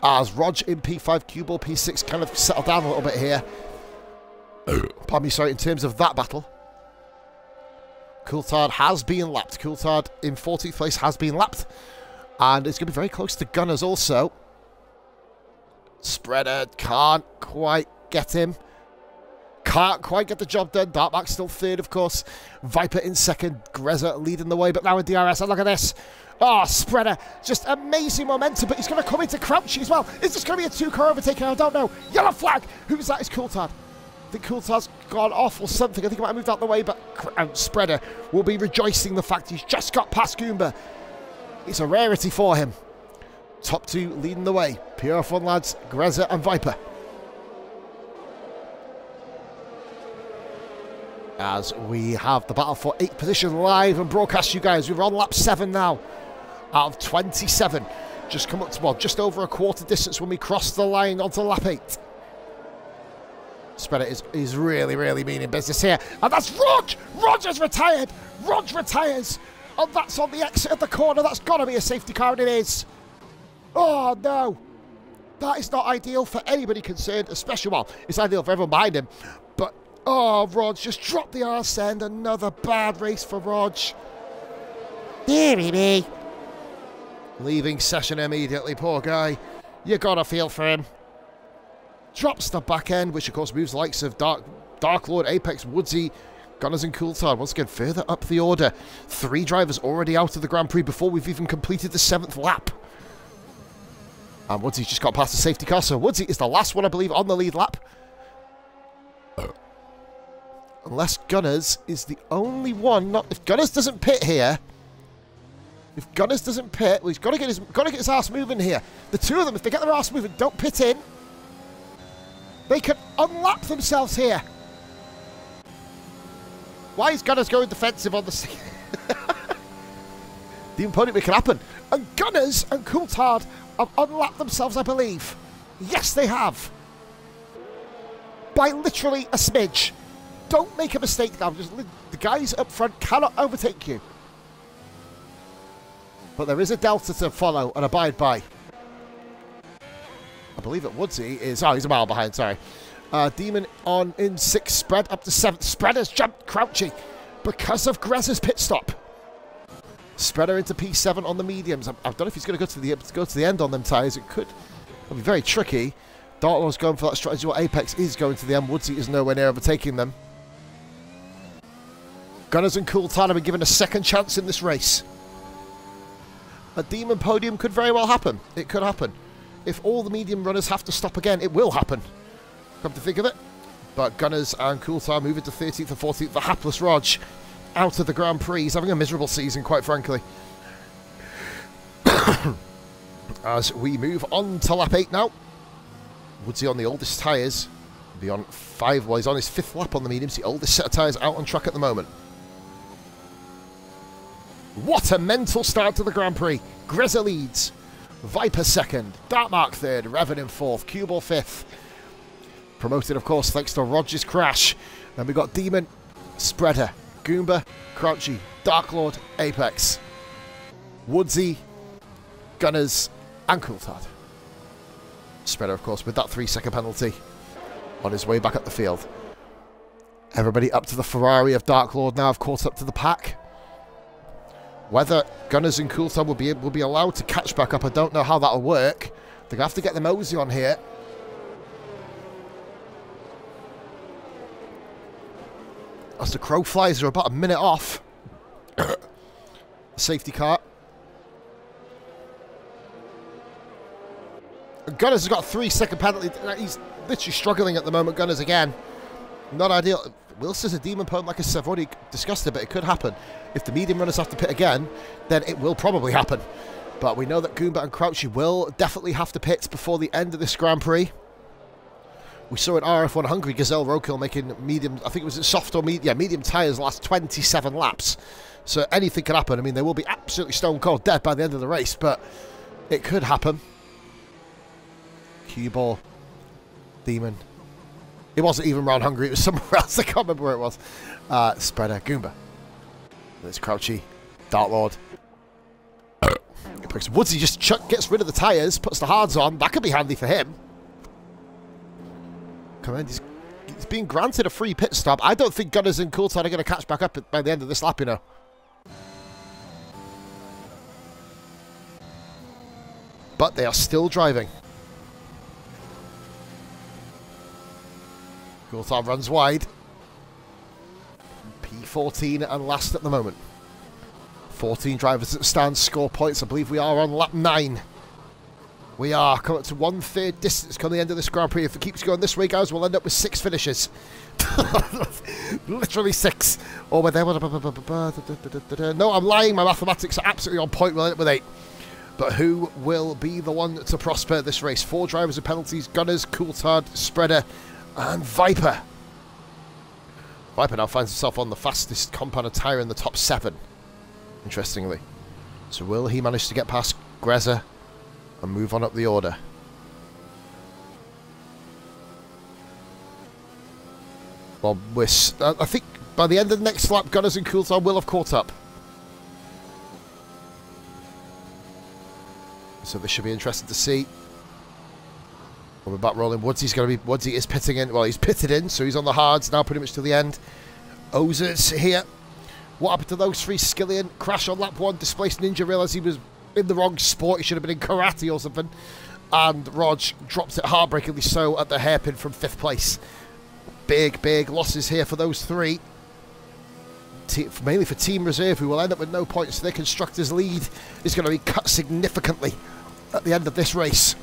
As Rog in P5, Cue Ball P6 kind of settled down a little bit here. Pardon me, sorry, in terms of that battle. Coulthard has been lapped. Coulthard in 14th place has been lapped. And it's going to be very close to Gunners also. Spreader can't quite get him. Can't quite get the job done. Dark Mark still third, of course. Viper in second. Grezza leading the way, but now in DRS. And look at this. Oh, Spreader. Just amazing momentum, but he's going to come into Crouchy as well. Is this going to be a 2-car overtaking? I don't know. Yellow flag. Who's that? It's Coulthard. I think Coulthard's gone off or something. I think he might have moved out the way, but Spreader will be rejoicing the fact he's just got past Goomba. It's a rarity for him Top two leading the way. Pure Fun lads, Grezza and Viper. As we have the battle for 8th position live and broadcast you guys. We're on lap 7 now out of 27. Just come up to, well, just over a quarter distance when we cross the line onto lap 8. Spreader is really, really meaning business here. And that's Rog! Rog has retired! Rog retires! And that's on the exit of the corner. That's got to be a safety car, and it is. Oh, no. That is not ideal for anybody concerned, especially, well, it's ideal for everyone behind him. But, oh, Rog just dropped the arse end. Another bad race for Rog. Deary me. Leaving session immediately, poor guy. You got to feel for him. Drops the back end, which of course moves the likes of Dark Lord, Apex, Woodsy, Gunners and Coulthard once again further up the order. 3 drivers already out of the Grand Prix before we've even completed the 7th lap. And Woodsy's just got past the safety car, so Woodsy is the last one, I believe, on the lead lap. Unless Gunners is the only one not... If Gunners doesn't pit here... If Gunners doesn't pit, well, he's got to get his ass moving here. The two of them, if they get their ass moving, don't pit in. They could unlap themselves here. Why is Gunners going defensive on the... The opponent, it can happen. And Gunners and Coulthard have unlapped themselves, I believe. Yes, they have. By literally a smidge. Don't make a mistake now. The guys up front cannot overtake you. But there is a delta to follow and abide by. I believe that Woodsy is... Oh, he's a mile behind, sorry. Demon on in 6th, Spread up to 7th. Spread has jumped Crouchy because of Grezza's pit stop. Spreader into P7 on the mediums. I don't know if he's going to go to the end on them tyres. It could be very tricky. Dartlord's going for that strategy while Apex is going to the end. Woodsy is nowhere near overtaking them. Gunners and Coulthard have been given a second chance in this race. A Demon podium could very well happen. It could happen. If all the medium runners have to stop again, it will happen. Come to think of it. But Gunners and Coulthard moving to 13th and 14th. The hapless Rog out of the Grand Prix. He's having a miserable season, quite frankly. As we move on to lap 8 now. Woodsy on the oldest tyres. Beyond 5, well, he's on his 5th lap on the mediums. The oldest set of tyres out on track at the moment. What a mental start to the Grand Prix. Grezza leads. Viper 2nd. Darkmark 3rd. Revan in 4th. Cuball 5th. Promoted, of course, thanks to Roger's crash. Then we've got Demon, Spreader, Goomba, Crouchy, Dark Lord, Apex, Woodsy, Gunners, and Coulthard. Spreader, of course, with that 3-second penalty on his way back up the field. Everybody up to the Ferrari of Dark Lord now have caught up to the pack. Whether Gunners and Coulthard will be allowed to catch back up, I don't know how that'll work. They're going to have to get the mosey on here. As the crow flies, are about a minute off. Safety car. Gunners has got a 3-second penalty. He's literally struggling at the moment. Gunners again. Not ideal. Wilson's a Demon podium, like I said, I've already discussed it, but it could happen. If the medium runners have to pit again, then it will probably happen. But we know that Goomba and Crouchy will definitely have to pit before the end of this Grand Prix. We saw in RF1 Hungary, Gazelle Roadkill making medium, I think it was soft or medium, medium tyres last 27 laps. So anything could happen. I mean, they will be absolutely stone cold dead by the end of the race, but it could happen. Cue ball. Demon. It wasn't even round Hungary, it was somewhere else. I can't remember where it was. Spreader, Goomba. There's Crouchy, Dark Lord. Woodsy just gets rid of the tyres, puts the hards on. That could be handy for him. Come on, he's being granted a free pit stop. I don't think Gunners and Coulthard are going to catch back up by the end of this lap, you know. But they are still driving. Coulthard runs wide. P14 and last at the moment. 14 drivers at stand, score points. I believe we are on lap 9. We are coming up to 1/3 distance come the end of this Grand Prix. If it keeps going this way, guys, we'll end up with 6 finishes. Literally 6. Oh, we're there. No, I'm lying. My mathematics are absolutely on point. We'll end up with 8. But who will be the one to prosper this race? 4 drivers with penalties: Gunners, Coulthard, Spreader, and Viper. Viper now finds himself on the fastest compound tyre in the top 7, interestingly. So will he manage to get past Grezza and move on up the order? Well, I think by the end of the next lap, Gunners and Coulthard will have caught up. So this should be interesting to see. We're back rolling. Woodsy is pitting in. Well, he's pitted in, so he's on the hards now pretty much to the end. Ozer's here. What happened to those 3? Skillian crash on lap 1, displaced Ninja, realised he was in the wrong sport. He should have been in karate or something. And Rog drops it heartbreakingly so at the hairpin from 5th place. Big losses here for those 3. Mainly for Team Reserve, who will end up with no points. Their constructors' lead is going to be cut significantly at the end of this race.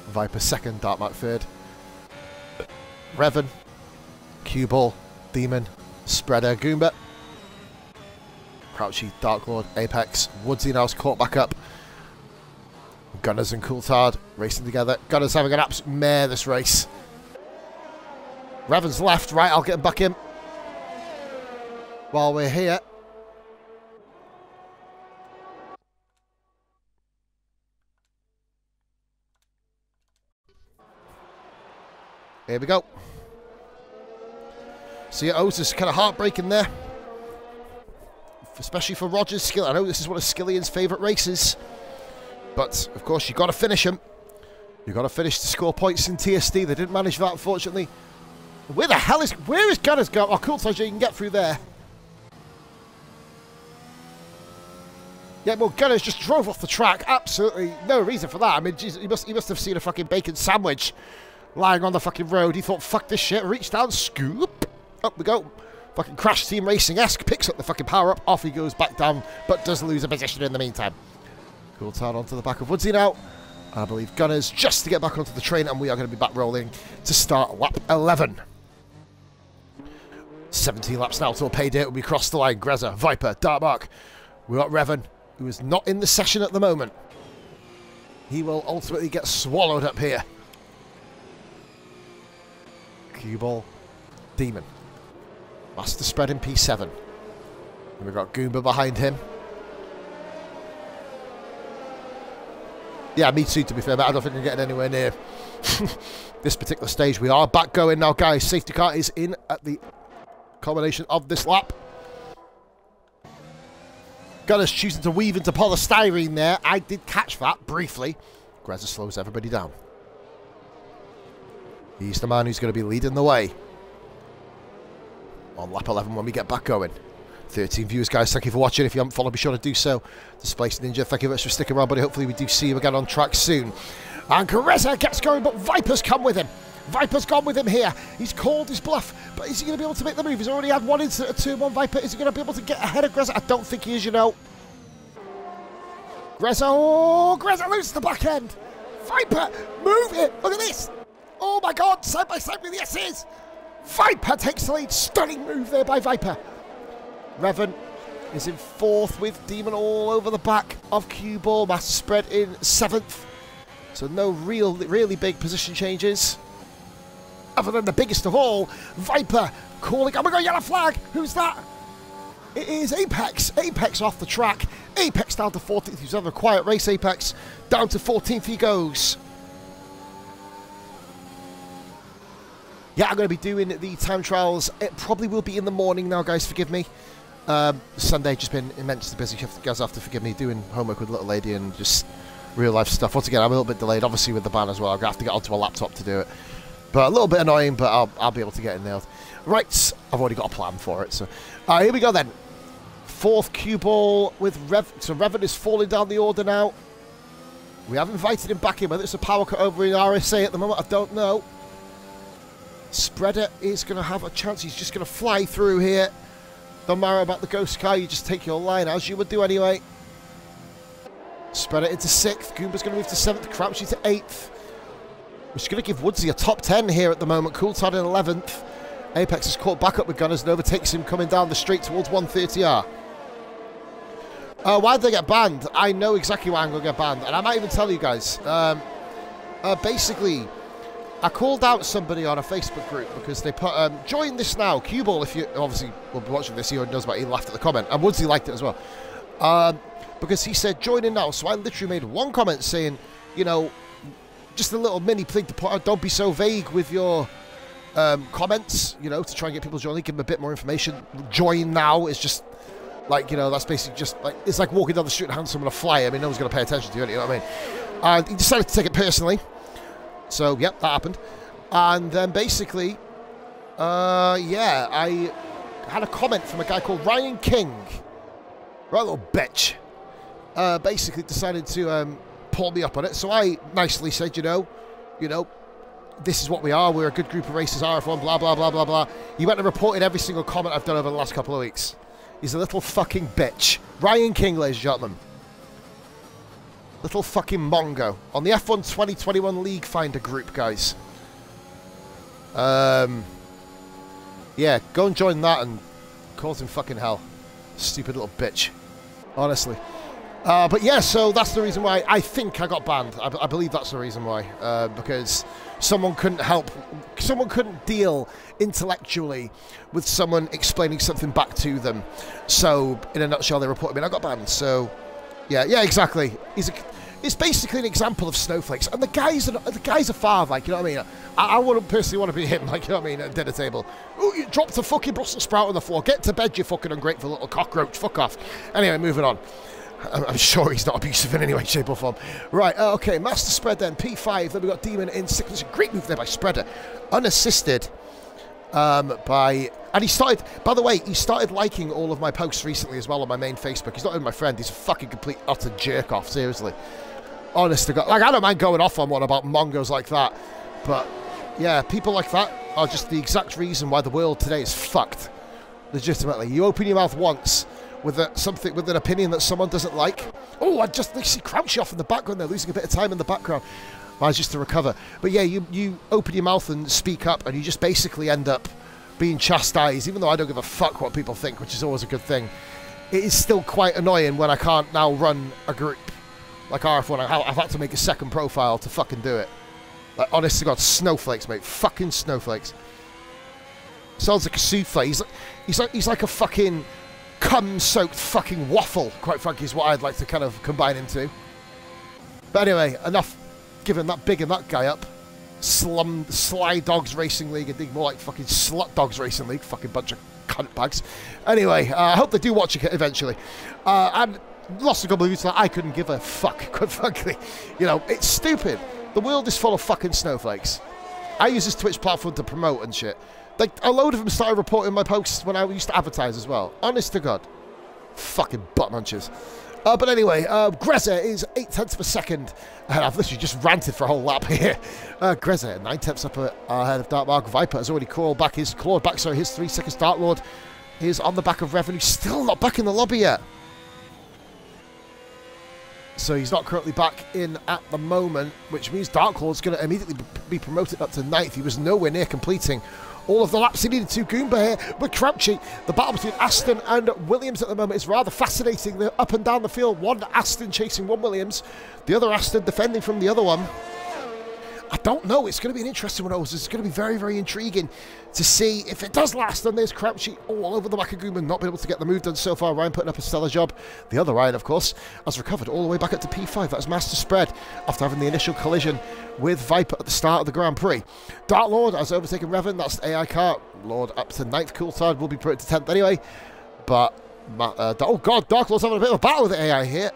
Viper 2nd, Dartmark 3rd. Revan, Cue Ball, Demon, Spreader, Goomba, Crouchy, Dark Lord, Apex. Woodsy now's caught back up. Gunners and Coulthard racing together. Gunners having an absolute mare this race. Revan's left, right, I'll get him back in. While we're here. Here we go. So yeah, Ozer's kind of heartbreaking there. Especially for Roger's skill. I know this is one of Skillian's favourite races. But, of course, you've got to finish them. You've got to finish to score points in TSD. They didn't manage that, unfortunately. Where the hell is... Where is Gunners going? Oh, Coulthard, you can get through there. Yeah, well, Gunners just drove off the track. Absolutely no reason for that. I mean, geez, he must have seen a fucking bacon sandwich lying on the fucking road. He thought, fuck this shit. Reached down, scoop. Up we go. Fucking Crash Team Racing-esque. Picks up the fucking power-up. Off he goes back down, but does lose a position in the meantime. Coulthard onto the back of Woodsy now. I believe Gunners just to get back onto the train, and we are going to be back rolling to start lap 11. 17 laps now till pay date. We cross the line. Grezza, Viper, Dartmark. We got Revan, who is not in the session at the moment. He will ultimately get swallowed up here. Cue Ball, Demon. Master Spread in P7. And we've got Goomba behind him. Yeah, me too, to be fair, but I don't think I'm getting anywhere near this particular stage. We are back going now, guys. Safety car is in at the culmination of this lap. Gunners choosing to weave into polystyrene there. I did catch that briefly. Grezza slows everybody down. He's the man who's going to be leading the way on lap 11 when we get back going. 13 viewers, guys, thank you for watching. If you haven't followed, be sure to do so. Displaced Ninja, thank you very much for sticking around, buddy. Hopefully we do see you again on track soon. And Grezza gets going, but Viper's come with him. Viper's gone with him here. He's called his bluff, but is he going to be able to make the move? He's already had one incident at turn 1. Viper, is he going to be able to get ahead of Grezza? I don't think he is, you know. Grezza, oh, Grezza loses the back end. Viper, move it. Look at this. Oh my God, side by side with the S's. Viper takes the lead. Stunning move there by Viper. Revan is in 4th with Demon all over the back of Cue Ball. Master Spread in 7th. So no really big position changes. Other than the biggest of all, Viper calling, oh my God, yellow flag. Who's that? It is Apex. Apex off the track. Apex down to 14th. He's having a quiet race, Apex. Down to 14th he goes. Yeah, I'm going to be doing the time trials. It probably will be in the morning now, guys. Forgive me. Sunday just been immensely busy. You guys have to forgive me doing homework with little lady and just real life stuff. Once again, I'm a little bit delayed, obviously with the ban as well. I'm going to have to get onto a laptop to do it. But a little bit annoying, but I'll be able to get it nailed. Right, I've already got a plan for it. So here we go then. 4th Cue Ball with Rev. So Revan is falling down the order now. We have invited him back in. Whether it's a power cut over in RSA at the moment, I don't know. Spreader is going to have a chance. He's just going to fly through here. Don't matter about the ghost car. You just take your line, as you would do anyway. Spreader into 6th. Goomba's going to move to 7th. Crouchy to 8th. Which is going to give Woodsy a top 10 here at the moment. Coulthard in 11th. Apex is caught back up with Gunners and overtakes him coming down the straight towards 130R. Why'd they get banned? I know exactly why I'm going to get banned, and I might even tell you guys. Basically, I called out somebody on a Facebook group because they put, join this now. Cuball, if you obviously will be watching this, he already knows about it. He laughed at the comment, and Woodsy liked it as well. Because he said, join in now. So I literally made one comment saying, you know, just a little mini plea to put out, don't be so vague with your comments, you know, to try and get people to join, give them a bit more information. Join now is just, like, you know, that's basically just, like, it's like walking down the street and handing someone a flyer. I mean, no one's going to pay attention to it, you know what I mean? And he decided to take it personally. So, yep, that happened. And then basically, yeah, I had a comment from a guy called Ryan King. Right, little bitch. Basically decided to pull me up on it. So I nicely said, you know, this is what we are. We're a good group of racers, RF1, blah, blah, blah, blah, blah. He went and reported every single comment I've done over the last couple of weeks. He's a little fucking bitch. Ryan King, ladies and gentlemen. Little fucking mongo. On the F1 2021 League Finder group, guys. Yeah, go and join that and cause him fucking hell. Stupid little bitch. Honestly. But yeah, so that's the reason why I think I got banned. I believe that's the reason why. Because someone couldn't deal intellectually with someone explaining something back to them. So, in a nutshell, they reported me and I got banned. So, yeah, exactly. It's basically an example of snowflakes. And the guy's a father, like, you know what I mean? I wouldn't personally want to be him, like, you know what I mean, at a dinner table. Oh, you dropped a fucking Brussels sprout on the floor. Get to bed, you fucking ungrateful little cockroach. Fuck off. Anyway, moving on. I'm sure he's not abusive in any way, shape or form. Right, okay, Master Spread then, P5. Then we got Demon in 6. Great move there by Spreader. Unassisted by... And he started, by the way, he started liking all of my posts recently as well on my main Facebook. He's not even my friend. He's a fucking complete utter jerk-off, seriously. Honest to God. Like, I don't mind going off on one about mongos like that. But, yeah, people like that are just the exact reason why the world today is fucked. Legitimately. You open your mouth once with an opinion that someone doesn't like. Oh, I just see Crouchy off in the background. They're losing a bit of time in the background. Managed just to recover. But yeah, you open your mouth and speak up, and you just basically end up being chastised, even though I don't give a fuck what people think, which is always a good thing. It is still quite annoying when I can't now run a group like RF1. I've had to make a second profile to fucking do it. Like, honest to God, snowflakes, mate. Fucking snowflakes. Sounds like a souffle. He's like a fucking cum-soaked fucking waffle, quite frankly, is what I'd like to kind of combine into. But anyway, enough giving that big and that guy up. Sly Dogs Racing League, indeed, more like fucking Slut Dogs Racing League, fucking bunch of cunt bags. Anyway, I hope they do watch it eventually. And lost a couple of views, I couldn't give a fuck, quite frankly. You know, it's stupid. The world is full of fucking snowflakes. I use this Twitch platform to promote and shit. Like, a load of them started reporting my posts when I used to advertise as well. Honest to God. Fucking butt munchers. But anyway, Greza is 0.8 of a second. And I've literally just ranted for a whole lap here. Greza, 9 up ahead of Dark Mark. Viper has already clawed back his 3 seconds. Dark Lord is on the back of Revenue. Still not back in the lobby yet. So he's not currently back in at the moment, which means Dark Lord's going to immediately be promoted up to 9th. He was nowhere near completing all of the laps he needed to. Goomba here with Crouchy. The battle between Aston and Williams at the moment is rather fascinating. They're up and down the field. One Aston chasing one Williams. The other Aston defending from the other one. I don't know. It's going to be an interesting one. It's going to be very, very intriguing to see if it does last. And there's Crouchy all over the back of Goomba, not been able to get the move done so far. Ryan putting up a stellar job. The other Ryan, of course, has recovered all the way back up to P5. That's Master Spread after having the initial collision with Viper at the start of the Grand Prix. Dark Lord has overtaken Revan. That's the AI car. Lord up to 9th. Coulthard will be put to 10th anyway. But, oh God, Dark Lord's having a bit of a battle with the AI here.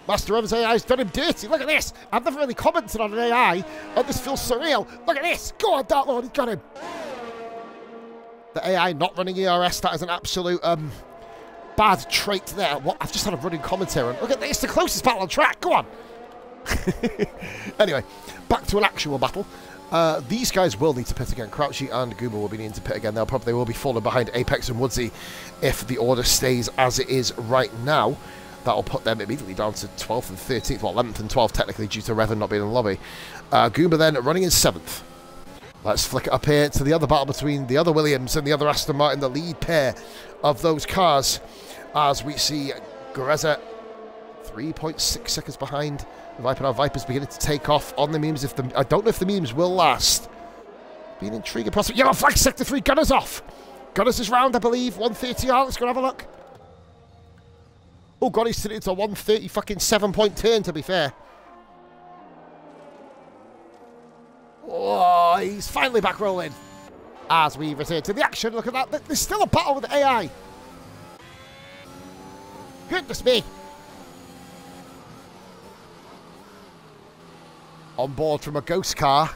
Master Revan's AI's done him dirty. Look at this. I've never really commented on an AI, and this feels surreal. Look at this. Go on, Dark Lord. He's got him. The AI not running ERS. That is an absolute bad trait there. What? I've just had a running commentary. Look at this. It's the closest battle on track. Go on. Anyway, back to an actual battle. These guys will need to pit again. Crouchy and Goomba will be needing to pit again. They'll probably be falling behind Apex and Woodsy if the order stays as it is right now. That'll put them immediately down to 12th and 13th. Well, 11th and 12th technically due to Revan not being in the lobby. Goomba then running in 7th. Let's flick it up here to the other battle between the other Williams and the other Aston Martin, the lead pair of those cars. as we see Grezza 3.6 seconds behind Viper. Now Viper's beginning to take off on the memes. I don't know if the memes will last. Be an intriguing prospect. Yellow flag, sector 3, Gunners off. Gunners is round, I believe. 130R. Let's go and have a look. Oh god, he's turned it into a 130 fucking 7-point turn, to be fair. Oh, he's finally back rolling. As we return to the action, look at that. There's still a battle with the AI. Goodness me. On board from a ghost car.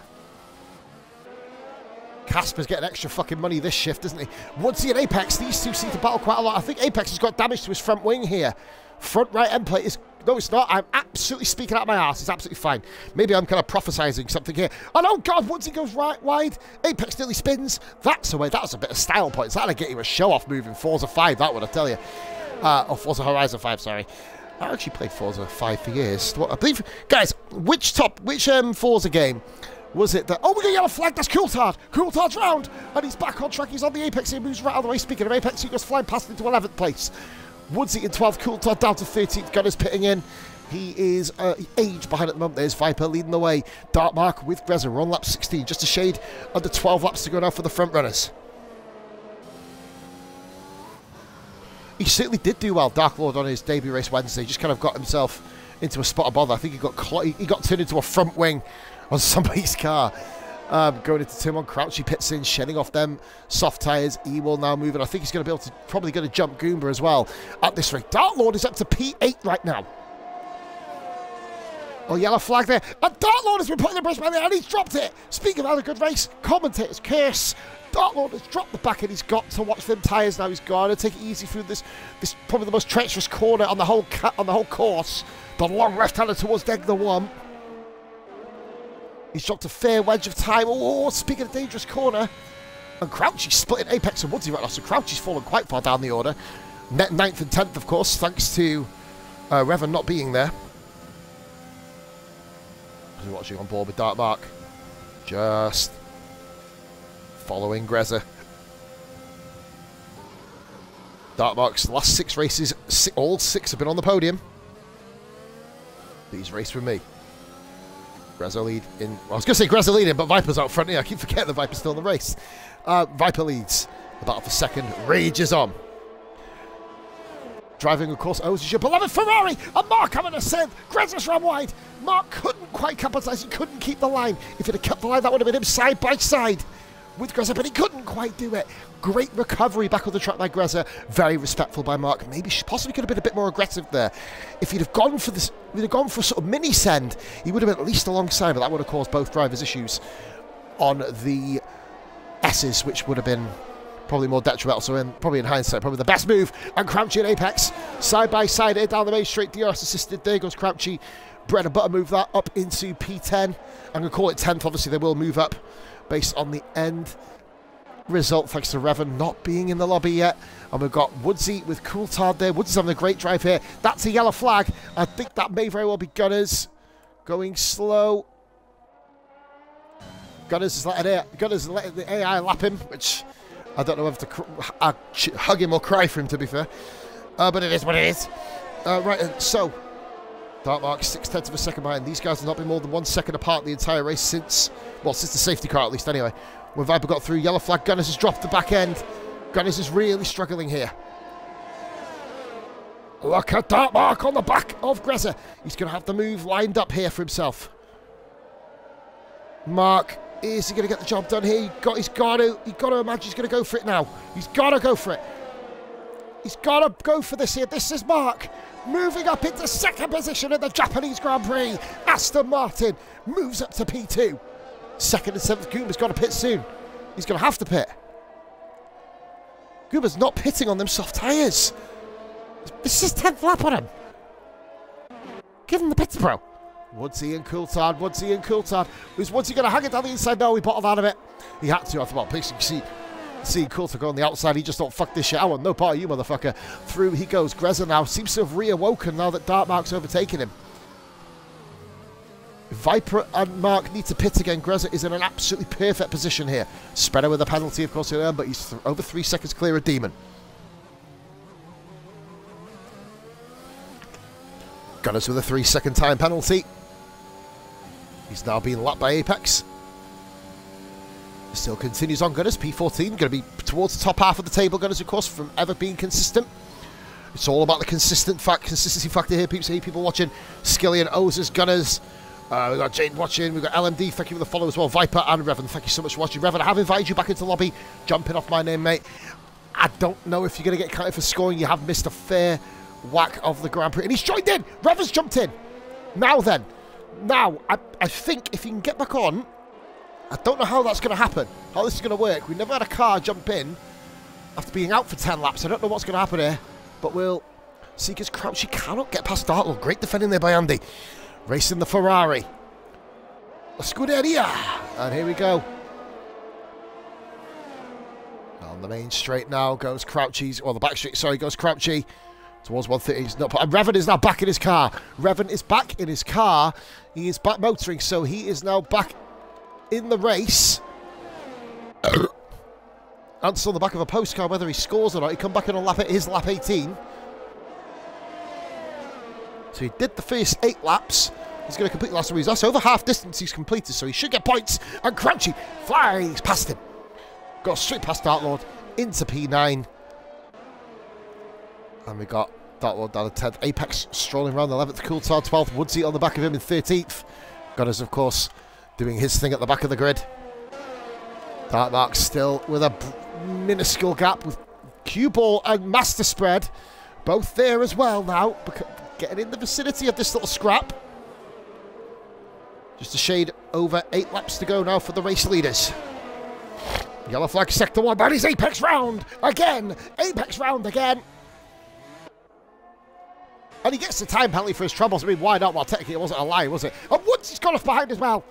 Casper's getting extra fucking money this shift, isn't he? Woodsy and Apex, these two seem to battle quite a lot. I think Apex has got damage to his front wing here. Front right end plate is... No, it's not. I'm absolutely speaking out of my arse. It's absolutely fine. Maybe I'm kind of prophesizing something here. Oh, no, God, Woodsy goes right wide. Apex nearly spins. That's a way. That was a bit of style points. That'll get you a show-off move in Forza 5, that would, I tell you. Or Forza Horizon 5, sorry. I actually played Forza 5 for years. I believe... Guys, which Forza game... Was it that... Oh, we got a yellow flag. That's Coulthard. Coulthard's round. And he's back on track. He's on the Apex. He moves right out of the way. Speaking of Apex, he goes flying past into 11th place. Woodsy in 12th. Coulthard down to 13th. Gunners pitting in. He is age behind at the moment. There's Viper leading the way. Dark Mark with Grezza. We're on lap 16. Just a shade under 12 laps to go now for the front runners. He certainly did do well, Dark Lord, on his debut race Wednesday. Just kind of got himself into a spot of bother. I think he got turned into a front wing on somebody's car. Going into turn 1, Crouchy pits in, shedding off them soft tyres. He will now move, and I think he's going to be able to, probably going to jump Goomba as well at this rate. Dark Lord is up to P8 right now. Oh, yellow flag there. And Dark Lord has been putting the bridge by there, and he's dropped it. Speaking of having a good race, commentators curse. Dark Lord has dropped the back, and he's got to watch them tyres now. He's got to take it easy through this probably the most treacherous corner on the whole course. The long left-hander towards Degler 1. He's dropped a fair wedge of time. Oh, speaking of dangerous corner. And Crouchy's splitting Apex and Woodsy right now, so Crouchy's fallen quite far down the order. 9th and 10th, of course, thanks to Revan not being there. We're watching on board with Dark Mark. Just following Grezza. Dark Mark's last 6 races, all 6 have been on the podium. He's raced with me. Grezza lead in... Well, I was going to say Grezza leading, but Viper's out front here. I keep forgetting that Viper's still in the race. Viper leads. The battle for second rages on. Driving, of course, owes your beloved Ferrari. And Mark having a ascent. Grezza's run wide. Mark couldn't quite capitalise. He couldn't keep the line. If he'd have kept the line, that would have been him side by side with Grezza, but he couldn't quite do it. Great recovery back on the track by Grezza. Very respectful by Mark. Maybe possibly could have been a bit more aggressive there. If he'd have gone for this, if he'd have gone for a sort of mini send, he would have been at least alongside, but that would have caused both drivers issues on the S's, which would have been probably more detrimental. So probably in hindsight, probably the best move. And Crouchy and Apex side by side here down the main straight. DRS assisted. There goes Crouchy. Bread and butter move that up into P10. I'm going to call it 10th. Obviously, they will move up based on the end result, thanks to Revan not being in the lobby yet. And we've got Woodsy with Coulthard there. Woodsy's having a great drive here. That's a yellow flag. I think that may very well be Gunners going slow. Gunners is letting the AI lap him, which I don't know whether to hug him or cry for him, to be fair. But it is what it is. Right, and so Dark Mark 6/10 of a second behind. These guys have not been more than 1 second apart the entire race since the safety car, at least anyway. When Viper got through, yellow flag, Gunners has dropped the back end. Gunners is really struggling here. Look at Dark Mark on the back of Grezza. He's going to have the move lined up here for himself. Mark, is he going to get the job done here? He's got to imagine he's going to go for it now. He's got to go for it. He's got to go for this here. This is Mark moving up into second position in the Japanese Grand Prix. Aston Martin moves up to P2. 2nd and 7th, Goomba's got to pit soon. He's going to have to pit. Goomba's not pitting on them soft tyres. This is 10th lap on him. Give him the pits, bro. Woodsy and Coulthard, Woodsy and Coulthard. Is Woodsy going to hang it down the inside? No, he bottled out of it. He had to. I thought, please, you can see Coulthard go on the outside. He just thought, fuck this shit. I want no part of you, motherfucker. Through he goes. Grezza now seems to have reawoken now that Dark Mark's overtaken him. Viper and Mark need to pit again. Grezza is in an absolutely perfect position here. Spreader with a penalty, of course, but he's over 3 seconds clear of Demon. Gunners with a 3-second time penalty. He's now being lapped by Apex. Still continues on, Gunners. P14 going to be towards the top half of the table, Gunners, of course, from ever being consistent. It's all about the consistency factor here, people watching. Skilly and Ozers, Gunners. We've got Jane watching. We've got LMD, thank you for the follow as well. Viper and Revan, thank you so much for watching. Revan, I have invited you back into the lobby. Jumping off my name, mate. I don't know if you're going to get counted for scoring. You have missed a fair whack of the Grand Prix. And he's joined in. Revan's jumped in. Now then. Now, I think if he can get back on, I don't know how that's going to happen, how this is going to work. We never had a car jump in after being out for 10 laps. I don't know what's going to happen here, but we'll see. Because Crouchy cannot get past Dartlow. Great defending there by Andy. Racing the Ferrari. La Scuderia. And here we go. On the main straight now goes Crouchy's, well, the back straight, sorry, goes Crouchy towards 130. He's not, and Revan is now back in his car. Revan is back in his car. He is back motoring, so he is now back in the race. Answer on the back of a postcard whether he scores or not. He come back in on his lap 18. So he did the first 8 laps. He's going to complete the last 3. That's over half distance he's completed, so he should get points. And Crouchy flies past him. Got straight past Dartlord into P9. And we got Dartlord down to 10th. Apex strolling around the 11th. Coulthard 12th. Woodsy on the back of him in 13th. Gunners, of course, doing his thing at the back of the grid. Dartmark still with a minuscule gap with Cue Ball and Master Spread. Both there as well now. Getting in the vicinity of this little scrap. Just a shade over 8 laps to go now for the race leaders. Yellow flag sector 1, but it's Apex round again. Apex round again. And he gets the time penalty for his troubles. I mean, why not? Well, technically it wasn't a lie, was it? And Woods has gone off behind as well.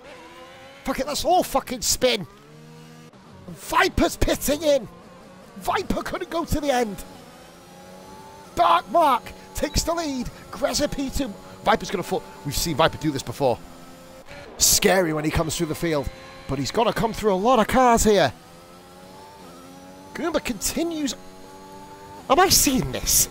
Fuck it, that's all fucking spin. Viper's pitting in. Viper couldn't go to the end. Dark Mark takes the lead. Grezza P2. Viper's going to fall. We've seen Viper do this before. Scary when he comes through the field. But he's got to come through a lot of cars here. Goomba continues. Am I seeing this?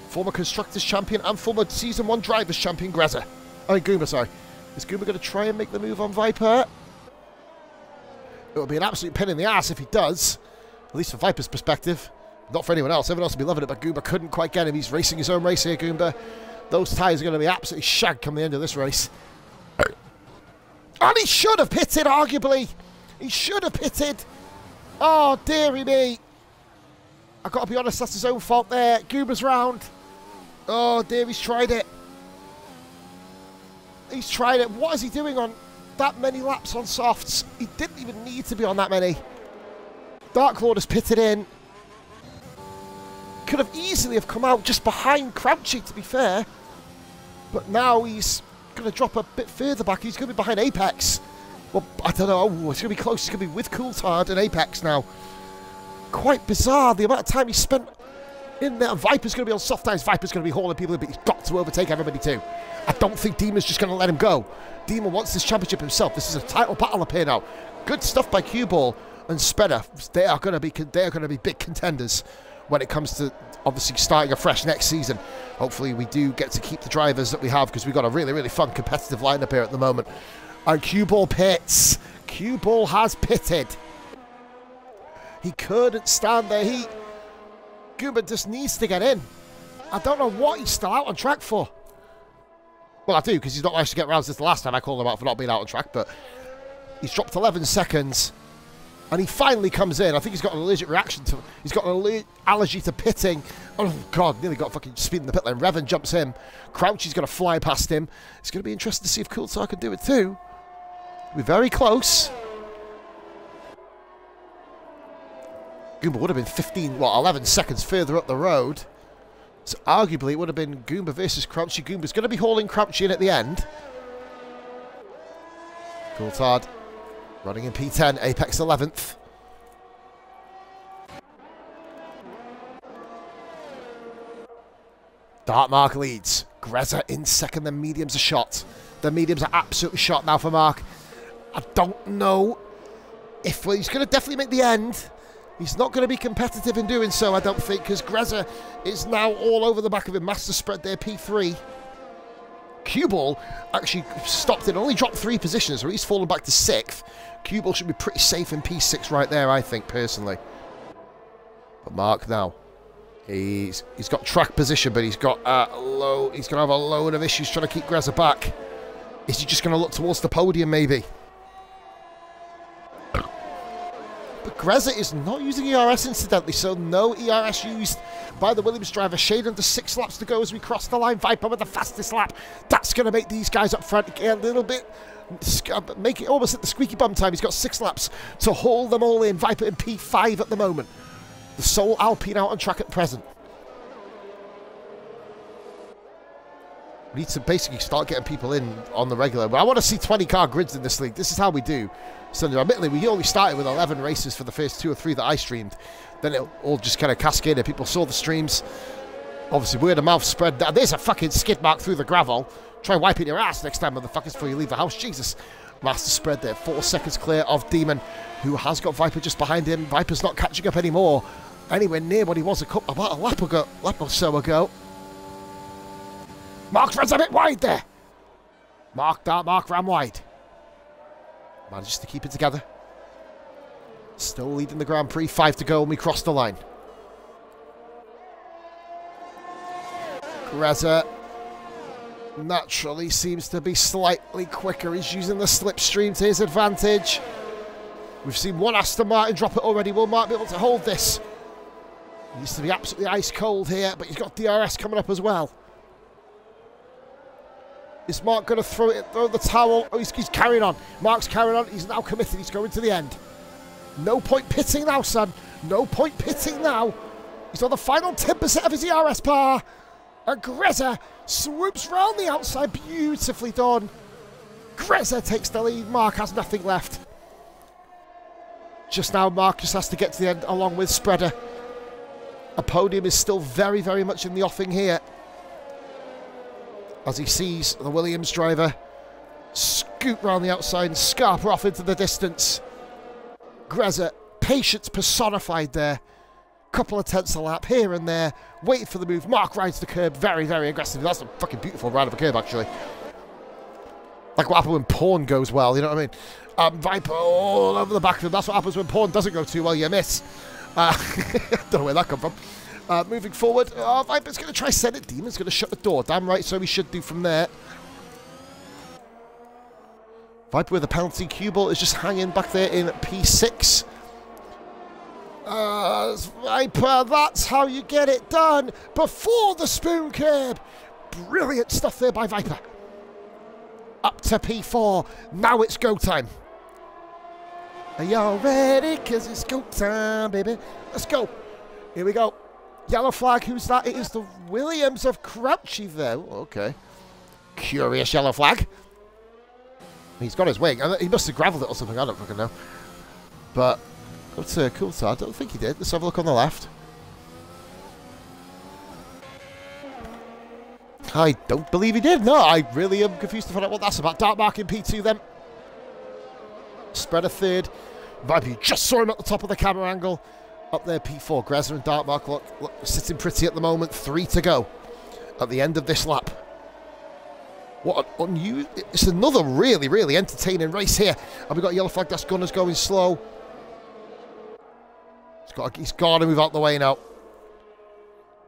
Former Constructors Champion and former Season 1 Drivers Champion Grezza. Oh, Goomba, sorry. Is Goomba going to try and make the move on Viper? It'll be an absolute pain in the ass if he does. At least from Viper's perspective. Not for anyone else. Everyone else will be loving it, but Goomba couldn't quite get him. He's racing his own race here, Goomba. Those tyres are going to be absolutely shagged come the end of this race. And he should have pitted, arguably. He should have pitted. Oh, dearie me. I've got to be honest, that's his own fault there. Goomba's round. Oh, dear, he's tried it. He's tried it. What is he doing on that many laps on softs? He didn't even need to be on that many. Dark Lord has pitted in. Could have easily have come out just behind Crouchy, to be fair. But now he's going to drop a bit further back. He's going to be behind Apex. Well, I don't know. Oh, it's going to be close. It's going to be with Coulthard and Apex now. Quite bizarre, the amount of time he spent in there. Viper's going to be on soft tires. Viper's going to be hauling people in, but he's got to overtake everybody too. I don't think Demon's just going to let him go. Demon wants this championship himself. This is a title battle up here now. Good stuff by Cue Ball and Spreader. They are going to be big contenders when it comes to obviously starting afresh next season. Hopefully we do get to keep the drivers that we have, because we've got a really, really fun competitive lineup here at the moment. And Cue Ball pits. Cue Ball has pitted. He couldn't stand the heat. Goomba just needs to get in. I don't know what he's still out on track for. Well, I do, because he's not managed to get round since the last time I called him out for not being out on track, but he's dropped 11 seconds. And he finally comes in. I think he's got an allergic reaction to... He's got an allergy to pitting. Oh, God, nearly got fucking speed in the pit lane. Revan jumps him. Crouchy's going to fly past him. It's going to be interesting to see if Coulthard can do it too. We're very close. Goomba would have been 11 seconds further up the road. So arguably it would have been Goomba versus Crouchy. Goomba's going to be hauling Crouchy in at the end. Coulthard running in P10, Apex 11th. Dartmark leads. Grezza in second, the mediums are shot. The mediums are absolutely shot now for Mark. I don't know if he's going to definitely make the end. He's not going to be competitive in doing so, I don't think, because Grezza is now all over the back of him. Master spread there, P3. Cue Ball actually stopped it, only dropped 3 positions, so he's fallen back to 6th. Cue Ball should be pretty safe in P6 right there, I think, personally. But Mark now, he's got track position, but he's got he's going to have a load of issues trying to keep Grezza back. Is he just going to look towards the podium, maybe? But Grezza is not using ERS, incidentally, so no ERS used by the Williams driver. Shade under 6 laps to go as we cross the line. Viper with the fastest lap. That's going to make these guys up front get a little bit, make it almost at the squeaky bum time. He's got 6 laps to haul them all in. Viper in P5 at the moment. The sole Alpine out on track at present. We need to basically start getting people in on the regular. But I want to see 20-car grids in this league. This is how we do. So admittedly, we only started with 11 races for the first 2 or 3 that I streamed. Then it all just kind of cascaded. People saw the streams. Obviously, word of mouth spread. There's a fucking skid mark through the gravel. Try wiping your ass next time, motherfuckers, before you leave the house. Jesus. Master spread there. 4 seconds clear of Demon, who has got Viper just behind him. Viper's not catching up anymore. Anywhere near what he was about a lap or so ago. Mark runs a bit wide there. Mark ran wide. Manages to keep it together. Still leading the Grand Prix. 5 to go and we cross the line. Grezza naturally seems to be slightly quicker. He's using the slipstream to his advantage. We've seen one Aston Martin drop it already. Will Mark be able to hold this? He needs to be absolutely ice cold here, but he's got DRS coming up as well. Is Mark going to throw the towel? Oh, he's carrying on. Mark's carrying on. He's now committed. He's going to the end. No point pitting now, son. No point pitting now. He's on the final 10% of his ERS power. And Grezza swoops round the outside. Beautifully done. Grezza takes the lead. Mark has nothing left. Just now, Mark just has to get to the end along with Spreader. A podium is still very, very much in the offing here. As he sees the Williams driver scoot round the outside and scarper off into the distance. Grezza, patience personified there. Couple of tenths a lap here and there, waiting for the move. Mark rides the curb very, very aggressively. That's a fucking beautiful ride of a curb, actually. Like what happens when porn goes well, you know what I mean? Viper all over the back of him. That's what happens when porn doesn't go too well, you miss. Don't know where that come from. Moving forward, Viper's going to try send it. Demon's going to shut the door. Damn right, so he should do from there. Viper with a penalty. Cue Ball is just hanging back there in P6. Viper, that's how you get it done before the spoon curb. Brilliant stuff there by Viper. Up to P4. Now it's go time. Are y'all ready? Because it's go time, baby. Let's go. Here we go. Yellow flag. Who's that? It is the Williams of Crouchy, though. Okay. Curious yellow flag. He's got his wing. He must have gravelled it or something. I don't fucking know. But what's cool? So I don't think he did. Let's have a look on the left. I don't believe he did. No, I really am confused to find out what that's about. Dark Mark in P2 then. Spreader third. Viper, you just saw him at the top of the camera angle. Up there, P4. Grezza and Dark Mark look sitting pretty at the moment. 3 to go at the end of this lap. What an unusual... It's another really, really entertaining race here. And we've got a yellow flag. That's Gunners going slow. He's got to move out the way now.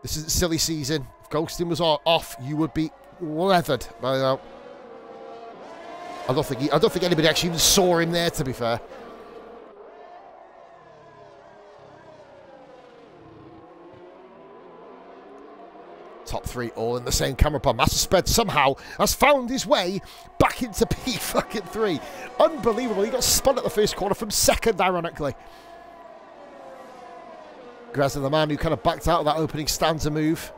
This isn't silly season. If ghosting was off, you would be leathered by now. I don't think anybody actually even saw him there, to be fair. Top 3 all in the same camera pod. Master Spread somehow has found his way back into P3. Unbelievable. He got spun at the first corner from second, ironically. Grezza, the man who kind of backed out of that opening stanza move.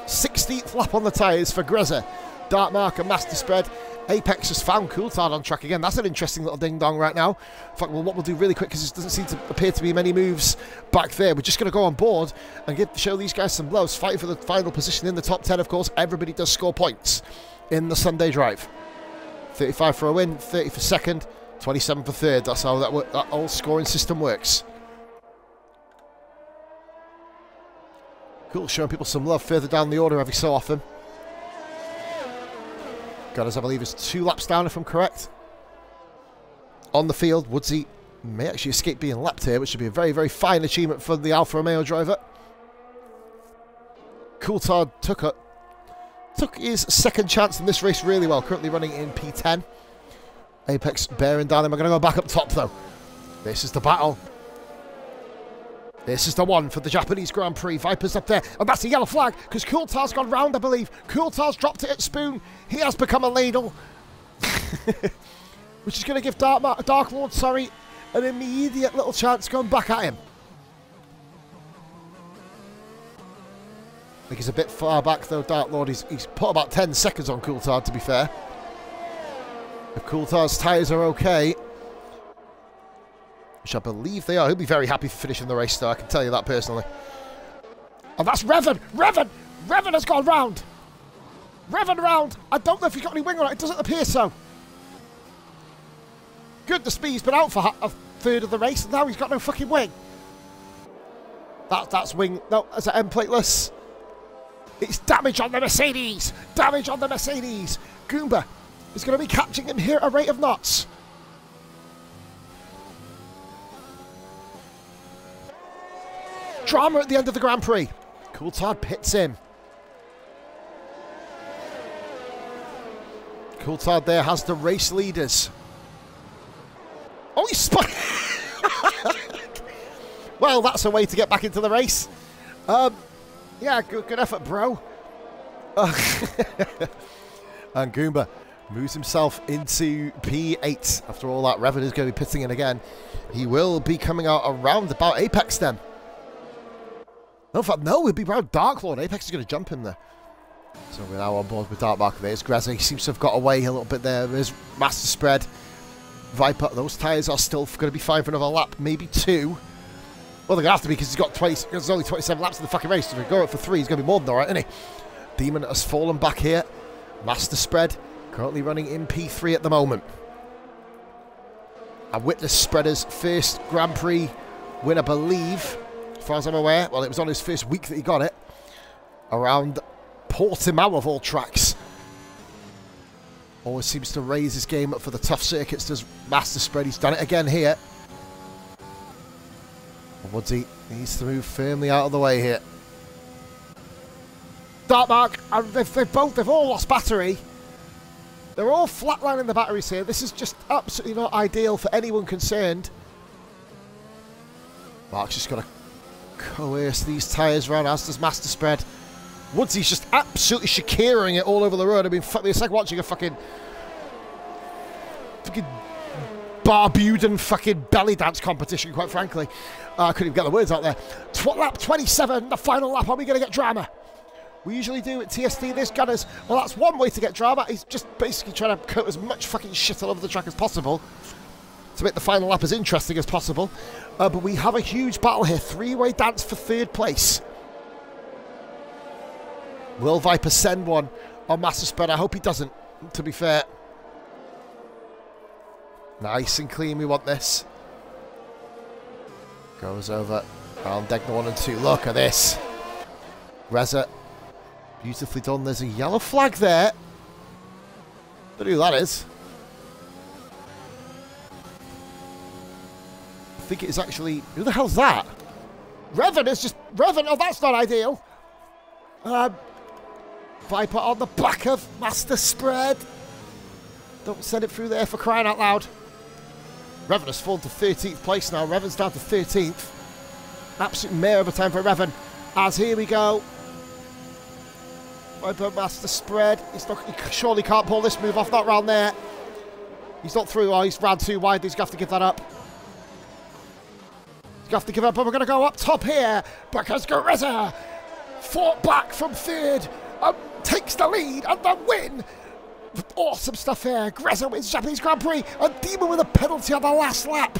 16th lap on the tyres for Grezza. Dark Mark and Master Spread. Apex has found Coulthard on track again. That's an interesting little ding-dong right now. In fact, well, what we'll do really quick, because there doesn't seem to appear to be many moves back there. We're just going to go on board and show these guys some blows. Fighting for the final position in the top 10, of course. Everybody does score points in the Sunday drive. 35 for a win, 30 for second, 27 for third. That's how that old scoring system works. Cool, showing people some love further down the order every so often. Gunners, I believe, is 2 laps down, if I'm correct. On the field, Woodsy may actually escape being lapped here, which should be a very, very fine achievement for the Alfa Romeo driver. Coulthard took his second chance in this race really well, currently running in P10. Apex bearing down him. We're going to go back up top, though. This is the battle. This is the one for the Japanese Grand Prix. Viper's up there, and that's a yellow flag, because Coulthard's gone round, I believe. Coulthard's dropped it at Spoon. He has become a ladle. Which is going to give Dark Lord, an immediate little chance going back at him. I think he's a bit far back, though, Dark Lord. He's put about 10 seconds on Coulthard, to be fair. If Coulthard's tyres are okay, which I believe they are, he'll be very happy for finishing the race, though, I can tell you that personally. And that's Revan! Revan! Revan has gone round! Revan round! I don't know if he's got any wing on it, it doesn't appear so. Good, the speed's been out for a third of the race, and now he's got no fucking wing. That's wing. No, is it end plateless? It's damage on the Mercedes! Damage on the Mercedes! Goomba is going to be catching him here at a rate of knots. Drama at the end of the Grand Prix. Coulthard pits him. Coulthard there has the race leaders. Oh, he spun! Well, that's a way to get back into the race. Yeah, good effort, bro. And Goomba moves himself into P8. After all that, Revan is going to be pitting in again. He will be coming out around about Apex then. No, in fact, no, we'll be around Dark Lord. Apex is going to jump him there. So we're now on board with Dark Mark. There's Grezza. He seems to have got away a little bit there. There's Master Spread. Viper, those tyres are still going to be fine for another lap, maybe 2. Well, they're going to have to be because he's got 20. There's only 27 laps in the fucking race. So if we go up for 3, he's going to be more than alright, isn't he? Demon has fallen back here. Master Spread currently running in P3 at the moment. I witnessed Spreader's first Grand Prix win, I believe, as far as I'm aware. Well, it was on his first week that he got it. Around Portimao of all tracks. Always seems to raise his game up for the tough circuits, does Master Spread. He's done it again here. Woodsy needs to move firmly out of the way here. Dark Mark, they've all lost battery. They're all flatlining the batteries here. This is just absolutely not ideal for anyone concerned. Mark's just got to coerce these tyres around, as does Master Spread. Woodsy's just absolutely Shakiraing it all over the road. I mean, it's like watching a fucking Barbudan fucking belly dance competition, quite frankly. I couldn't even get the words out there. Lap 27, the final lap. Are we going to get drama? We usually do at TST this, Gunners. Well, that's one way to get drama. He's just basically trying to cut as much fucking shit all over the track as possible to make the final lap as interesting as possible. But we have a huge battle here. 3-way dance for 3rd place. Will Viper send one on Master Spread? I hope he doesn't, to be fair. Nice and clean, we want this. Goes over around Degner 1 and 2. Look at this. Reza, beautifully done. There's a yellow flag there. Don't know who that is. I think it is actually... Who the hell's that? Revan is just... Revan, oh, that's not ideal. Viper on the back of Master Spread. Don't send it through there, for crying out loud. Revan has fallen to 13th place now. Revan's down to 13th. Absolute mare of a time for Revan. As here we go. Viper, Master Spread. He surely can't pull this move off. Not round there. He's not through. Oh, he's round too wide. He's going to have to give that up. He's going to have to give up. But we're going to go up top here because Grezza fought back from 3rd. Takes the lead and the win. Awesome stuff here. Grezza wins Japanese Grand Prix. And Demon with a penalty on the last lap.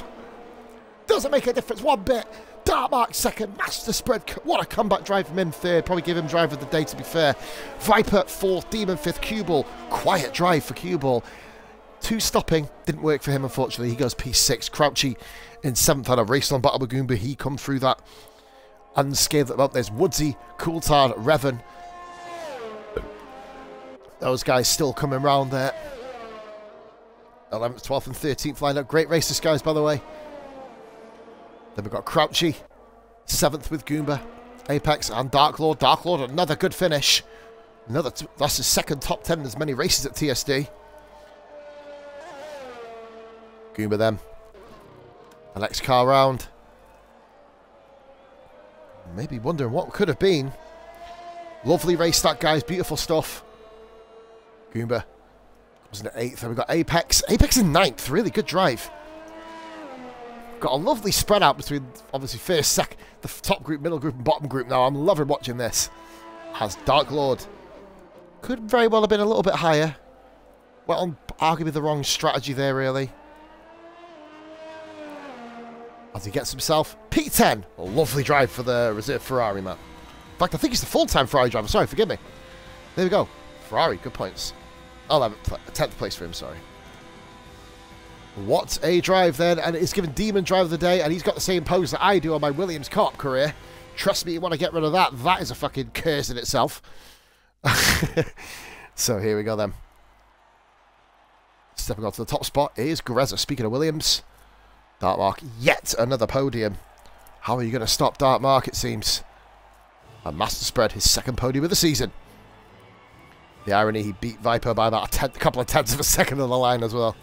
Doesn't make a difference one bit. Dark Mark 2nd. Master Spread. What a comeback drive from him 3rd. Probably give him driver of the day, to be fair. Viper 4th. Demon 5th. Cue Ball. Quiet drive for Cue Ball. Two stopping didn't work for him, unfortunately. He goes P6. Crouchy in 7th on a race on Battle Goomba. He come through that unscathed. Well, there's Woodsy, Coulthard, Revan. Those guys still coming round there. 11th, 12th and 13th lineup. Great races, guys, by the way. Then we've got Crouchy, 7th with Goomba, Apex and Dark Lord. Dark Lord, another good finish. That's his second top 10 in as many races at TSD. Goomba then. The next car round. Maybe wondering what could have been. Lovely race that, guys. Beautiful stuff. Goomba was in 8th. And we've got Apex. Apex in 9th. Really good drive. Got a lovely spread out between, obviously, first, second, the top group, middle group, and bottom group now. I'm loving watching this. Has Dark Lord. Could very well have been a little bit higher. Well, arguably the wrong strategy there, really. As he gets himself P10. A lovely drive for the reserve Ferrari, man. In fact, I think he's the full-time Ferrari driver. Sorry, forgive me. There we go. Ferrari, good points. 10th place for him, sorry. What a drive then, and it's given Demon drive of the day, and he's got the same pose that I do on my Williams Co-op career. Trust me, you want to get rid of that. That is a fucking curse in itself. So here we go then. Stepping on to the top spot is Grezza. Speaking of Williams, Dark Mark, yet another podium. How are you going to stop Dark Mark, it seems? And Master Spread, his second podium of the season. The irony, he beat Viper by about a couple of tenths of a second on the line as well.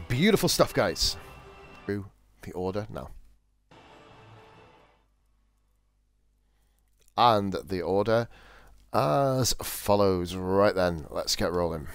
Beautiful stuff, guys. Through the order now. And the order as follows. Right then, let's get rolling.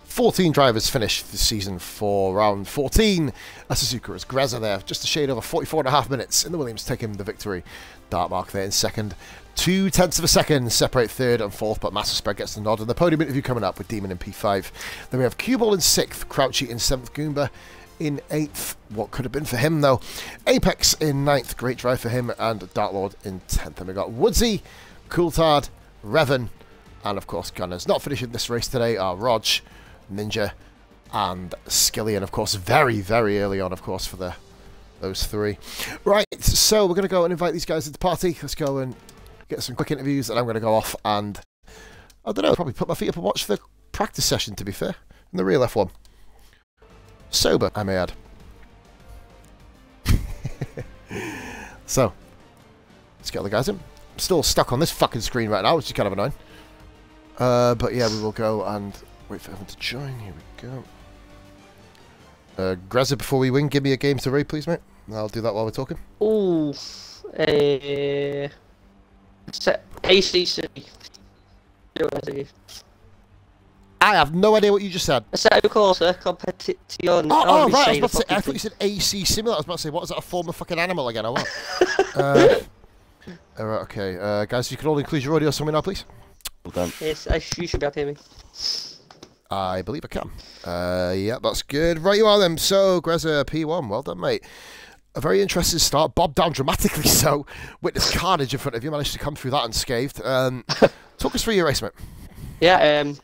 14 drivers finished this season for round 14. Suzuka is Grezza there, just a shade over 44.5 minutes in the Williams, taking the victory. Dark Mark there in second. 0.2 of a second separate third and fourth, but Master Spread gets the nod. And the podium interview coming up with Demon in P5. Then we have Cuball in 6th, Crouchy in 7th, Goomba in 8th. What could have been for him, though. Apex in 9th, great drive for him, and Dark Lord in 10th. And we got Woodsy, Coulthard, Revan, and of course Gunners. Not finishing this race today are Rog, Ninja, and Skilly, and of course very, very early on, of course, for those three. Right, so we're going to go and invite these guys into the party. Let's go and get some quick interviews, and I'm going to go off and, I don't know, probably put my feet up and watch the practice session, to be fair, in the real F1. Sober, I may add. So, let's get all the guys in. I'm still stuck on this fucking screen right now, which is kind of annoying. But yeah, we will go and wait for everyone to join. Here we go. Grezza, before we win, give me a game to raid, please, mate. I'll do that while we're talking. Ooh, ACC. I have no idea what you just said. A set of course, compared to your... Oh, right, I was about to say, I thought you said AC Simulator. I was about to say, what is that, a form of fucking animal again, or what? Alright, okay. Guys, if you could all include your audio somewhere now, please. Well done. Yes, you should be able to hear me. I believe I can. Yeah, that's good. Right you are then. So, Grezza P1, well done, mate. A very interesting start. Bob down dramatically so. Witness carnage in front of you. Managed to come through that unscathed. Talk us through your race, mate. Yeah,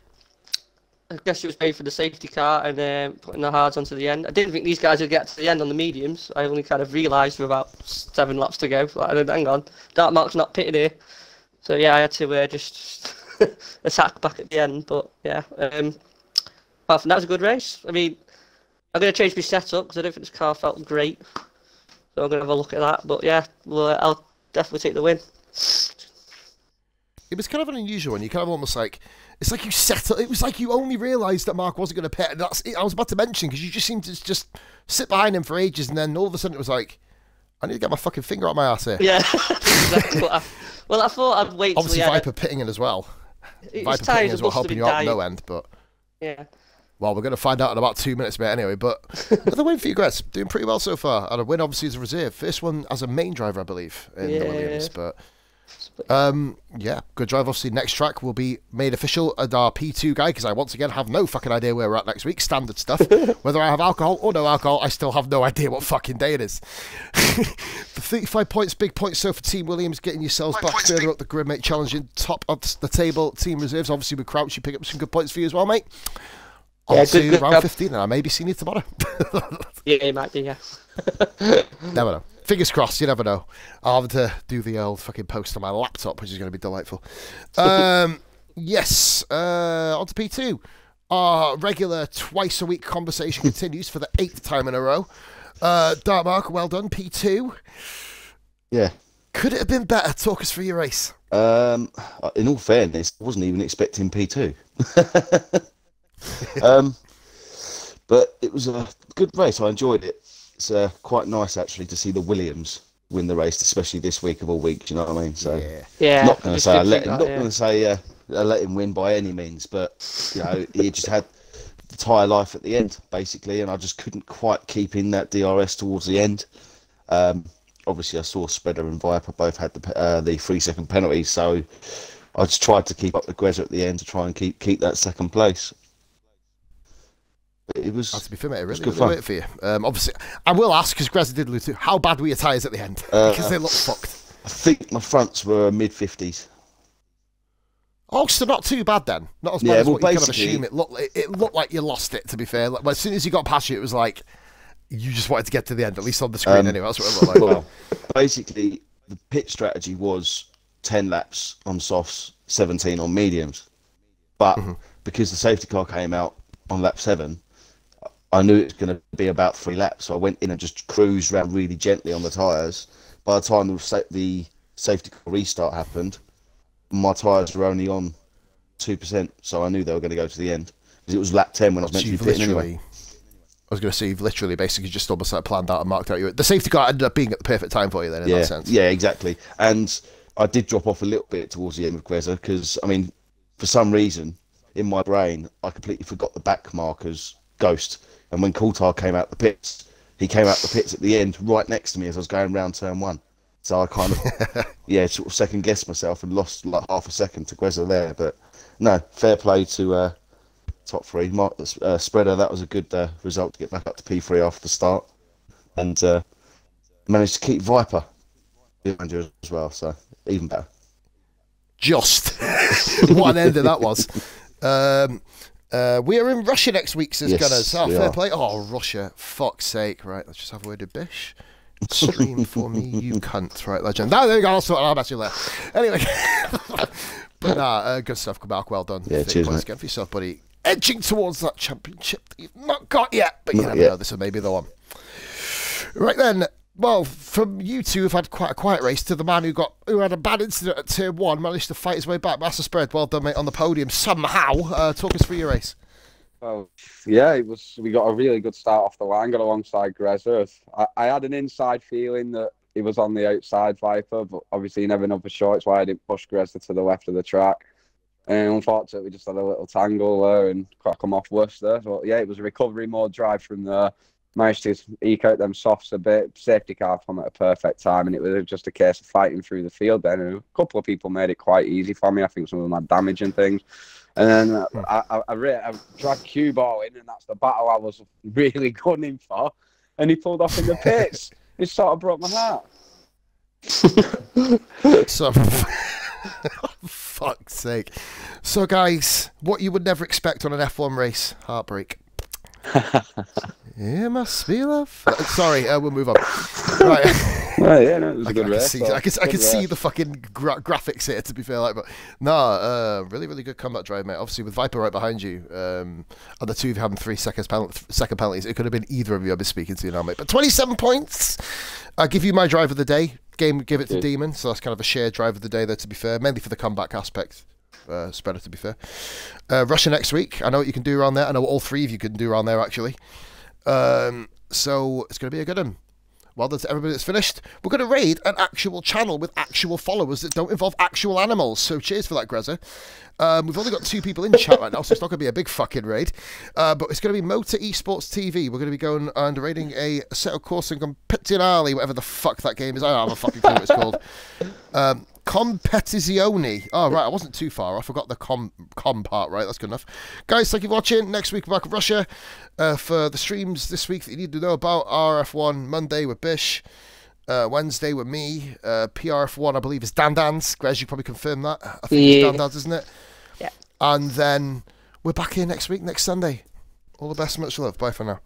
I guess it was made for the safety car and putting the hards onto the end. I didn't think these guys would get to the end on the mediums. I only kind of realised with about 7 laps to go. Like, hang on, Dark Mark's not pitted here. So yeah, I had to just attack back at the end. But yeah, apart from that, was a good race. I mean, I'm going to change my setup because I don't think this car felt great. So I'm going to have a look at that. But yeah, well, I'll definitely take the win. It was kind of an unusual one. You kind of almost like, it's like you settled. It was like you only realised that Mark wasn't going to pit. And that's it. I was about to mention, because you just seemed to just sit behind him for ages, and then all of a sudden it was like, I need to get my fucking finger out my ass here. Yeah, exactly. Well, I thought I'd wait. Obviously, Viper pitting in as well. Viper pitting as well, helping you out no end. But yeah. Well, we're going to find out in about 2 minutes, mate. Anyway, but another win for you, Grez. Doing pretty well so far, and a win obviously as a reserve. First one as a main driver, I believe, in the Williams. But Yeah, good drive. Obviously, next track will be made official at our P2 guy, because I once again have no fucking idea where we're at next week. Standard stuff. Whether I have alcohol or no alcohol, I still have no idea what fucking day it is. The 35 points, big points so for Team Williams, getting yourselves back further up the grid, mate. Challenging top of the table. Team Reserves, obviously with Crouch, you pick up some good points for you as well, mate. On to round 15, and I may be seeing you tomorrow. Yeah, it might be, yeah. Never know. Fingers crossed, you never know. I'll have to do the old fucking post on my laptop, which is going to be delightful. Yes, on to P2. Our regular twice-a-week conversation continues for the 8th time in a row. Dark Mark, well done, P2. Yeah. Could it have been better? Talk us through your race. In all fairness, I wasn't even expecting P2. But it was a good race. I enjoyed it. It's quite nice actually to see the Williams win the race, especially this week of all weeks. You know what I mean? So yeah. Not going to say I let him win by any means, but you know he just had the tyre life at the end basically, and I just couldn't quite keep in that DRS towards the end. Obviously, I saw Spreader and Viper both had the 3-second penalties, so I just tried to keep up with Grezza at the end to try and keep that second place. It was. To be fair, mate, it really good fun for you. Obviously, I will ask, because Grezza did lose too. How bad were your tyres at the end? Because they look fucked. I think my fronts were mid-50s. Oh, so not too bad then. Not as bad as what you kind of assume. It looked like you lost it. To be fair, like, as soon as you got past you, it was like you just wanted to get to the end, at least on the screen. Anyway, that's what it looked like. Well, basically, the pit strategy was 10 laps on softs, 17 on mediums. But because the safety car came out on lap 7. I knew it was going to be about 3 laps, so I went in and just cruised around really gently on the tyres. By the time the safety car restart happened, my tyres were only on 2%, so I knew they were going to go to the end. Because it was lap 10 when I was meant to be pitting anyway. I was going to say, you've literally basically just almost like planned out and marked out. The safety car ended up being at the perfect time for you then, in that sense. Yeah, exactly. And I did drop off a little bit towards the end with Grezza, because, I mean, for some reason, in my brain, I completely forgot the back markers Ghost. And when Coulthard came out the pits, he came out the pits at the end right next to me as I was going round turn 1. So I kind of, sort of second guessed myself and lost like half a second to Grezza there. But no, fair play to top 3. Spreader, that was a good result to get back up to P3 after the start. And managed to keep Viper behind you as well, so even better. Just what an end that was. We are in Russia next week, says Gunners. Oh, fair play. Oh, Russia. Fuck's sake. Right, let's just have a word with Bish. Stream for me, you cunt. Right, legend. No, there you go. I'll bet you later. Anyway. But nah, good stuff. Come back. Well done. Yeah, cheers, mate. Again for yourself, buddy. Edging towards that championship that you've not got yet. But you never know. This is maybe the one. Right then. Well, from you two who've had quite a quiet race to the man who had a bad incident at Turn 1, managed to fight his way back. Master Spread, well done, mate, on the podium somehow. Talk us through your race. Well, yeah, we got a really good start off the line, got alongside Grezza. I had an inside feeling that he was on the outside Viper, but obviously you never know for sure. It's why I didn't push Grezza to the left of the track. And unfortunately, we just had a little tangle there and got come off Worcester. So, yeah, it was a recovery mode drive from there. Managed to eke out them softs a bit. Safety car come at a perfect time, and it was just a case of fighting through the field then. And a couple of people made it quite easy for me. I think some of them had damage and things. And then I dragged Cue Ball in, and that's the battle I was really gunning for. And he pulled off in the pits. It sort of broke my heart. So, fuck's sake. So, guys, what you would never expect on an F1 race. Heartbreak. It must be love. Sorry, we'll move on. Right. Well, yeah, no, it was a good race. I can see the fucking graphics here, to be fair. Like, but no, really, really good comeback drive, mate. Obviously, with Viper right behind you, and the two of you having 3 second penalties, it could have been either of you I've been speaking to now, mate. But 27 points. I'll give you my drive of the day. Give it to Demon, so that's kind of a shared drive of the day there, to be fair, mainly for the comeback aspect. Spreader, to be fair. Russia next week. I know what you can do around there. I know what all 3 of you can do around there, actually. So it's going to be a good one. Well done to everybody that's finished. We're going to raid an actual channel with actual followers that don't involve actual animals. So cheers for that, Grezza. We've only got 2 people in chat right now, so it's not going to be a big fucking raid. But it's going to be Motor Esports TV. We're going to be going and raiding a Assetto Corsa Competizione, whatever the fuck that game is. I don't have a fucking clue what it's called. Competizione. Oh, right, I wasn't too far off. I got the com part right. That's good enough. Guys, thank you for watching. Next week, we're back in Russia for the streams this week that you need to know about. RF1 Monday with Bish. Wednesday with me. PRF1, I believe, is Dan Dan's. Grez, you probably confirmed that. I think it's Dan Dan's, isn't it? Yeah. And then we're back here next week, next Sunday. All the best, much love. Bye for now.